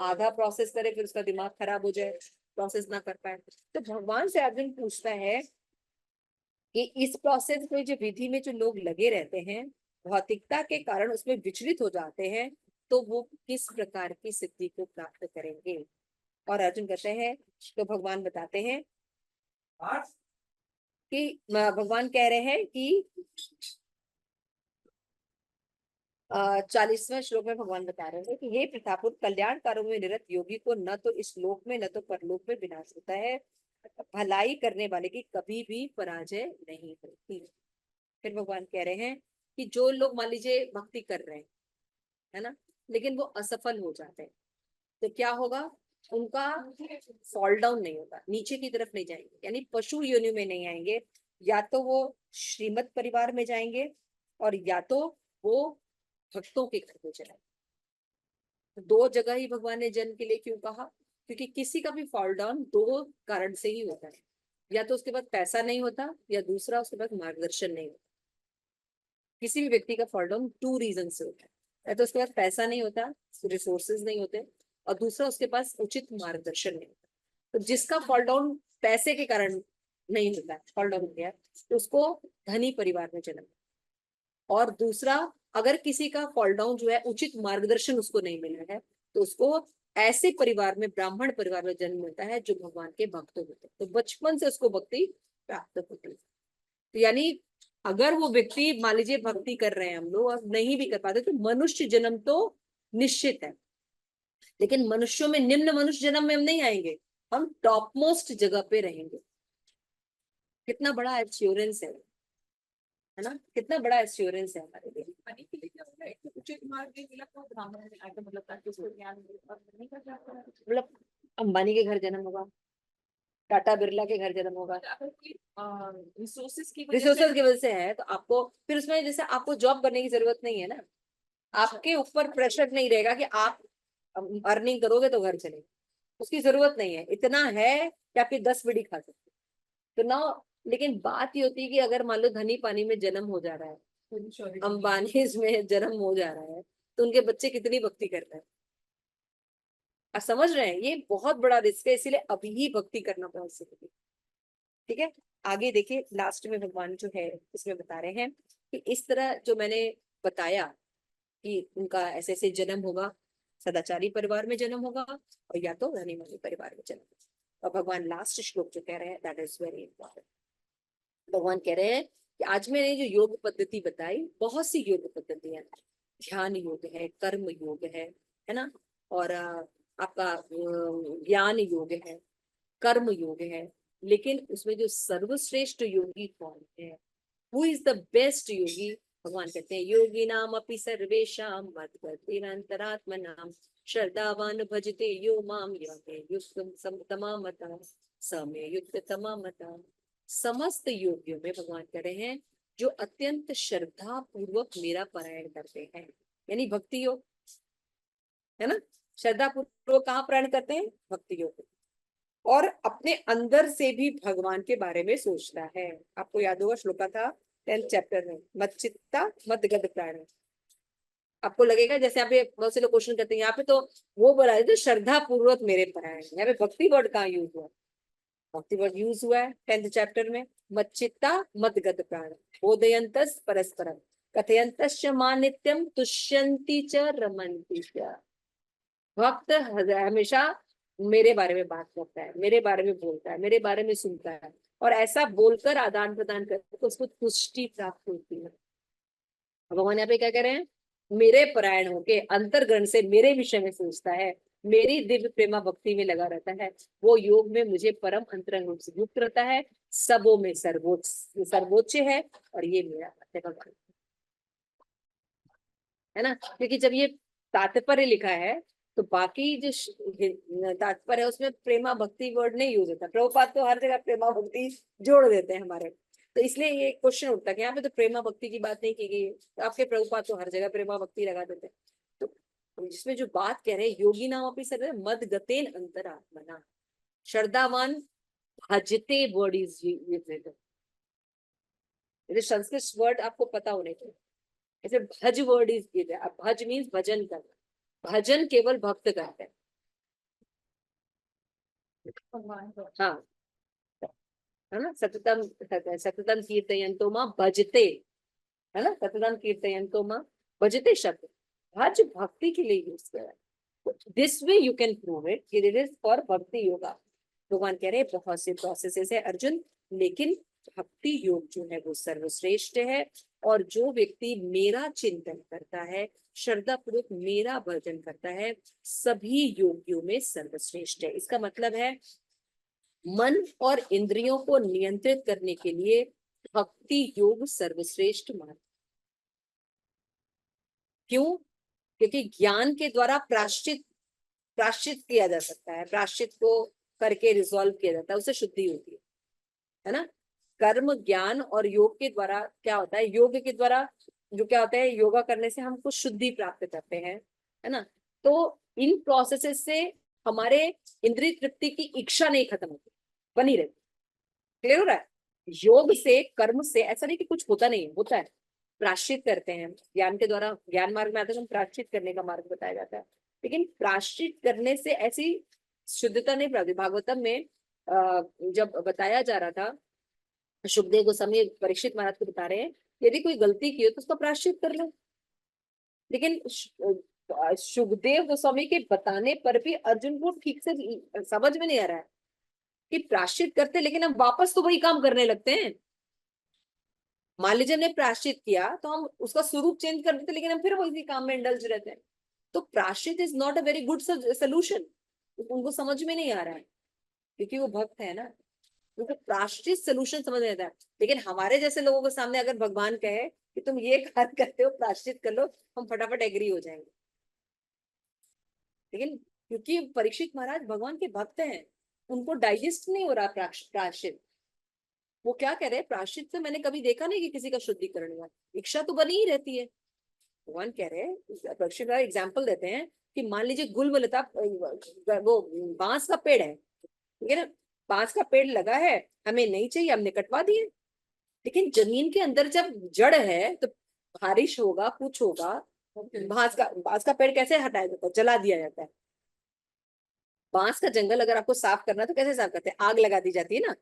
आधा प्रोसेस करे फिर उसका दिमाग खराब हो जाए, प्रोसेस ना कर पाए, तो भगवान से अर्जुन पूछता है कि इस प्रोसेस में जो विधि में जो लोग लगे रहते हैं, भौतिकता के कारण उसमें विचलित हो जाते हैं, तो वो किस प्रकार की सिद्धि को प्राप्त करेंगे। और अर्जुन कहते हैं, तो भगवान बताते हैं कि भगवान कह रहे हैं कि 40वें श्लोक में भगवान बता रहे हैं कि हे प्रतापुर, कल्याण कार्यों में निरत योगी को न तो इस लोक में न तो परलोक में विनाश होता है, भलाई करने वाले की कभी भी पराजय नहीं होती। फिर भगवान कह रहे हैं कि जो लोग मान लीजिए भक्ति कर रहे हैं है ना, लेकिन वो असफल हो जाते हैं, तो क्या होगा, उनका फॉल डाउन नहीं होगा, नीचे की तरफ नहीं जाएंगे, यानी पशु योनि में नहीं आएंगे, या तो वो श्रीमत परिवार में जाएंगे और या तो वो भक्तों के घर में चलाएंगे। तो 2 जगह ही भगवान ने जन्म के लिए क्यों कहा, क्योंकि किसी का भी फॉल डाउन 2 कारण से ही होता है, या तो उसके पास पैसा नहीं होता, या दूसरा उसके पास मार्गदर्शन नहीं होता। किसी भी व्यक्ति का फॉल डाउन 2 रीजन से होता है, या तो उसके पास पैसा नहीं होता, रिसोर्सेज नहीं होते, और दूसरा उसके पास उचित मार्गदर्शन नहीं होता। तो जिसका फॉल डाउन पैसे के कारण नहीं होता है, फॉल डाउन हो गया, तो उसको धनी परिवार में जन्म। और दूसरा, अगर किसी का फॉल डाउन जो है उचित मार्गदर्शन उसको नहीं मिला है, तो उसको ऐसे परिवार में, ब्राह्मण परिवार में जन्म मिलता है जो भगवान के भक्त होते हैं, तो बचपन से उसको भक्ति प्राप्त होती है। तो यानी अगर वो व्यक्ति मान लीजिए भक्ति कर रहे हैं हम लोग और नहीं भी कर पाते, तो मनुष्य जन्म तो निश्चित है, लेकिन मनुष्यों में निम्न मनुष्य जन्म में हम नहीं आएंगे, हम टॉप मोस्ट जगह पे रहेंगे। कितना बड़ा एश्योरेंस है ना, कितना बड़ा एश्योरेंस है हमारे लिए। मनी के लिए क्या होगा, एक तो उचित मार्ग नहीं मिला तो ब्राह्मण ने आके मतलब ताकि उसको ज्ञान मिले और नहीं कर सकता। मतलब अंबानी के घर जन्म होगा, टाटा बिरला के घर जन्म होगा, अगर कोई रिसोर्सेज की रिसोर्सेज की वजह से है, तो आपको फिर उसमें जैसे आपको जॉब करने की जरूरत नहीं है ना, आपके ऊपर प्रेशर नहीं रहेगा कि आप अर्निंग करोगे तो घर चलेगा, उसकी जरूरत नहीं है। इतना है कि आपकी 10 बीड़ी खा सकते तो ना। लेकिन बात ये होती है कि अगर मान लो धनी पानी में जन्म हो जा रहा है, अंबानीज में जन्म हो जा रहा है, तो उनके बच्चे कितनी भक्ति करते हैं। आप समझ रहे हैं, ये बहुत बड़ा रिस्क है, इसीलिए अभी ही भक्ति करना बहुत जरूरी है। ठीक है, आगे देखिए लास्ट में भगवान जो है इसमें बता रहे हैं कि इस तरह जो मैंने बताया कि उनका ऐसे ऐसे जन्म होगा, सदाचारी परिवार में जन्म होगा और या तो धनी मानी परिवार में जन्म होगा। और भगवान लास्ट श्लोक जो कह रहे हैं दैट इज वेरी इंपॉर्टेंट। भगवान कह रहे हैं कि आज मैंने जो योग पद्धति बताई, बहुत सी योग पद्धतियां, ध्यान योग है, कर्म योग है ना, और आपका ज्ञान योग है, कर्म योग है, लेकिन उसमें जो सर्वश्रेष्ठ योगी कौन है, हु इज द बेस्ट योगी, भगवान कहते हैं योगी नाम अपि सर्वेशाम मद्गतिरंतरात्मनाम श्रद्धावान भजते यो माम याते युक्तम तमामता समे युक्त तमामता। समस्त योगियों में भगवान कह रहे हैं जो अत्यंत श्रद्धा पूर्वक मेरा पारायण करते हैं, यानी भक्ति योग है ना। श्रद्धा पूर्वक कहाँ पारायण करते हैं, भक्ति योग, और अपने अंदर से भी भगवान के बारे में सोचता है। आपको याद होगा श्लोका था 10th चैप्टर में, मत चित्ता मत गद प्राण। आपको लगेगा जैसे यहाँ पे बहुत से लोग क्वेश्चन करते हैं, यहाँ पे तो वो बोला है तो श्रद्धा पूर्वक मेरे पारायण, यहाँ पे भक्ति वर्ड कहाँ यूज हुआ, भक्ति वर्ड यूज हुआ है 10th चैप्टर में, मत चित्ता मत गद प्राण बोधयंतस परस्परम कथयंतश्च मां नित्यम तुष्यन्ति च रमन्ति च। भक्त हमेशा मेरे बारे में बात करता है, मेरे बारे में बोलता है, मेरे बारे में सुनता है, और ऐसा बोलकर आदान प्रदान करके उसको तुष्टि प्राप्त होती है। भगवान यहाँ पे क्या कह रहे हैं, मेरे परायण होके अंतर्ग्रहण से मेरे विषय में सोचता है, मेरी दिव्य प्रेमा भक्ति में लगा रहता है, वो योग में मुझे परम अंतरंग रूप से युक्त रहता है, सबों में सर्वोच्च है, और ये मेरा है भगवान, है ना। क्योंकि जब ये तात्पर्य लिखा है तो बाकी जो तात्पर्य है उसमें प्रेमा भक्ति वर्ड नहीं यूज होता। प्रभुपाद तो हर जगह प्रेमा भक्ति जोड़ देते हैं हमारे, तो इसलिए ये क्वेश्चन उठता है कि यहाँ पे तो प्रेमा भक्ति की बात नहीं की गई है, तो आपके प्रभुपाद तो हर जगह प्रेमा भक्ति लगा देते हैं। तो इसमें जो बात कह रहे हैं योगी नाम अपनी सर मद गतेन अंतरात्मना श्रद्धावान भजते वर्ड इज संस्कृत वर्ड आपको पता होने चाहिए। ऐसे भज वर्ड इज भज मीन्स भजन करना, भजन केवल भक्त करते हैं। हाँ, है ना, सततम सततम कीर्तयन्तो मां भजते, है ना, सततम कीर्तयन्तो मां भजते शब्द भज भक्ति के लिए यूज किया है। This way you can prove it कि इट इज फॉर भक्ति योगा। भगवान कह रहे हैं बहुत से प्रोसेसेस है अर्जुन, लेकिन भक्ति योग जो है वो सर्वश्रेष्ठ है, और जो व्यक्ति मेरा चिंतन करता है, श्रद्धा पूर्वक मेरा भजन करता है, सभी योगियों में सर्वश्रेष्ठ है। इसका मतलब है मन और इंद्रियों को नियंत्रित करने के लिए भक्ति योग सर्वश्रेष्ठ मार्ग। क्यों? क्योंकि ज्ञान के द्वारा प्राश्चित किया जा सकता है, प्राश्चित को करके रिजॉल्व किया जाता है, उससे शुद्धि होती है ना। कर्म ज्ञान और योग के द्वारा क्या होता है, योग के द्वारा जो क्या होता है, योगा करने से हम कुछ शुद्धि प्राप्त करते हैं, है ना। तो इन प्रोसेसेस से हमारे इंद्रिय तृप्ति की इच्छा नहीं खत्म होती, बनी रहती। क्लियर हो रहा है? योग से कर्म से ऐसा नहीं कि कुछ होता नहीं है, होता है। प्राश्चित करते हैं ज्ञान के द्वारा, ज्ञान मार्ग में आते हैं प्राश्चित करने का मार्ग बताया जाता है, लेकिन प्राश्चित करने से ऐसी शुद्धता नहीं प्राप्त। भागवतम में जब बताया जा रहा था, सुखदेव गोस्वामी परीक्षित महाराज को बता रहे हैं यदि कोई गलती की हो तो उसका प्राश्चित कर लो, लेकिन सुखदेव गोस्वामी के बताने पर भी अर्जुन को ठीक से समझ में नहीं आ रहा है कि प्राश्चित करते, लेकिन हम वापस तो वही काम करने लगते हैं। मान लीजिए हमने प्राश्चित किया तो हम उसका स्वरूप चेंज कर देते, लेकिन हम फिर वही काम में इंडल्ज रहते हैं। तो प्राश्चित is not a very good solution, उनको समझ में नहीं आ रहा है क्योंकि वो भक्त है ना, उनको प्राश्चित सोल्यूशन समझ में आता है। लेकिन हमारे जैसे लोगों के सामने अगर भगवान कहे कि तुम ये कार्य करते हो प्राश्चित कर लो, हम फटाफट एग्री हो जाएंगे। लेकिन क्योंकि परीक्षित महाराज भगवान के भक्त हैं, उनको डाइजेस्ट नहीं हो रहा प्राश्चित। वो क्या कह रहे हैं, प्राश्चित से मैंने कभी देखा नहीं कि किसी का शुद्धिकरण हुआ, इच्छा तो बनी ही रहती है। भगवान कह रहे हैं, परीक्षित का एग्जाम्पल देते हैं कि मान लीजिए गुलमलता, वो बांस का पेड़ है, ठीक है ना, बांस का पेड़ लगा है, हमें नहीं चाहिए, हमने कटवा दिए। लेकिन जमीन के अंदर जब जड़ है तो बारिश होगा, कुछ होगा, बांस का पेड़ कैसे हटाया जाता है? जला दिया जाता है। बांस का जंगल अगर आपको साफ करना है तो कैसे साफ करते हैं? आग लगा दी जाती है ना,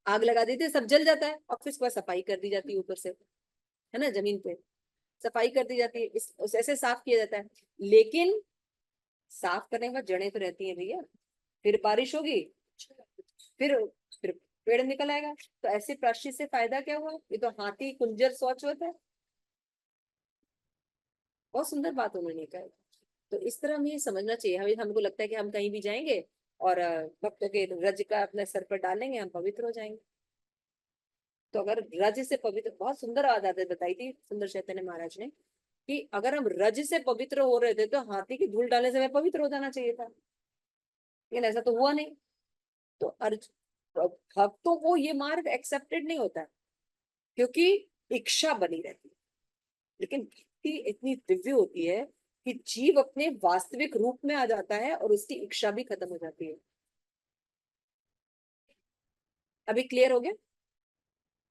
आग लगा देते हैं, सब जल जाता है, और फिर उसके बाद सफाई कर दी जाती है ऊपर से, है ना, जमीन पे सफाई कर दी जाती है, ऐसे साफ किया जाता है। लेकिन साफ करने के बाद जड़ें तो रहती है भैया, फिर बारिश होगी, फिर फिर पेड़ निकल आएगा। तो ऐसे प्रायश्चित से फायदा क्या हुआ? ये तो हाथी कुंजर शौचवत है। बहुत सुंदर बात उन्होंने कहा। तो इस तरह हमें ये समझना चाहिए। हमें हमको लगता है कि हम कहीं भी जाएंगे और भक्तों के रज का अपने सर पर डालेंगे, हम पवित्र हो जाएंगे। तो अगर रज से पवित्र, बहुत सुंदर आदत बताई थी सुंदर चैतन्य महाराज ने, कि अगर हम रज से पवित्र हो रहे थे तो हाथी की धूल डालने से हमें पवित्र हो जाना चाहिए था, लेकिन ऐसा तो हुआ नहीं। तो भक्तों को ये मार्ग एक्सेप्टेड नहीं होता, क्योंकि इच्छा बनी रहती है। लेकिन भक्ति इतनी दिव्य होती है कि जीव अपने वास्तविक रूप में आ जाता है और उसकी इच्छा भी खत्म हो जाती है। अभी क्लियर हो गया?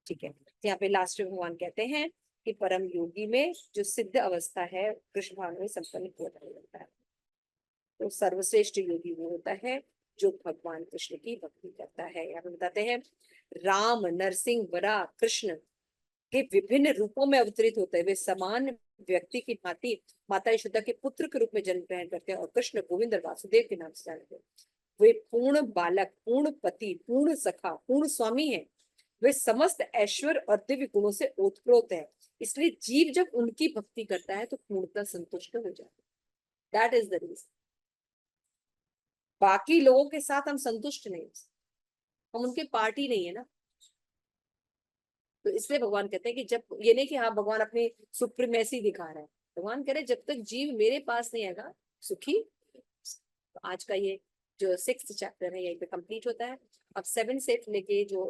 ठीक है। यहाँ पे लास्ट में भगवान कहते हैं कि परम योगी में जो सिद्ध अवस्था है कृष्ण भाव में संपन्न किया जाता है। तो सर्वश्रेष्ठ योगी वो होता है जो भगवान कृष्ण की भक्ति करता है। यहाँ पे बताते हैं राम, नरसिंह, वरा, कृष्ण के विभिन्न रूपों में अवतरित होते हैं। वे समान व्यक्ति की भांति माता यशोदा के पुत्र के रूप में जन्म ग्रहण करते हैं और कृष्ण, गोविंद और वासुदेव के नाम से जानते हैं। वे पूर्ण बालक, पूर्ण पति, पूर्ण सखा, पूर्ण स्वामी हैं। वे समस्त ऐश्वर्य और दिव्य गुणों से ओतप्रोत है। इसलिए जीव जब उनकी भक्ति करता है तो पूर्णतः संतुष्ट हो जाता है। That is the reason. बाकी लोगों के साथ हम संतुष्ट नहीं, हम उनके पार्टी नहीं है ना। तो इसलिए भगवान कहते हैं कि जब ये नहीं कि हाँ भगवान अपनी सुप्रीमेसी दिखा रहा है, भगवान कह रहे जब तक जीव मेरे पास नहीं आएगा सुखी। तो आज का ये जो 6th चैप्टर है यहीं पे कंप्लीट होता है। अब 7 से लेके जो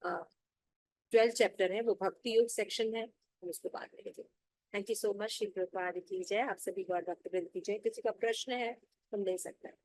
12th चैप्टर है वो भक्ति योग सेक्शन है, हम उसको बाद में लेंगे। Thank you so much. Shri Prabhupada की जय। आप सभी गौर भक्त वृंद की जय। किसी का प्रश्न है तुम ले सकते हैं।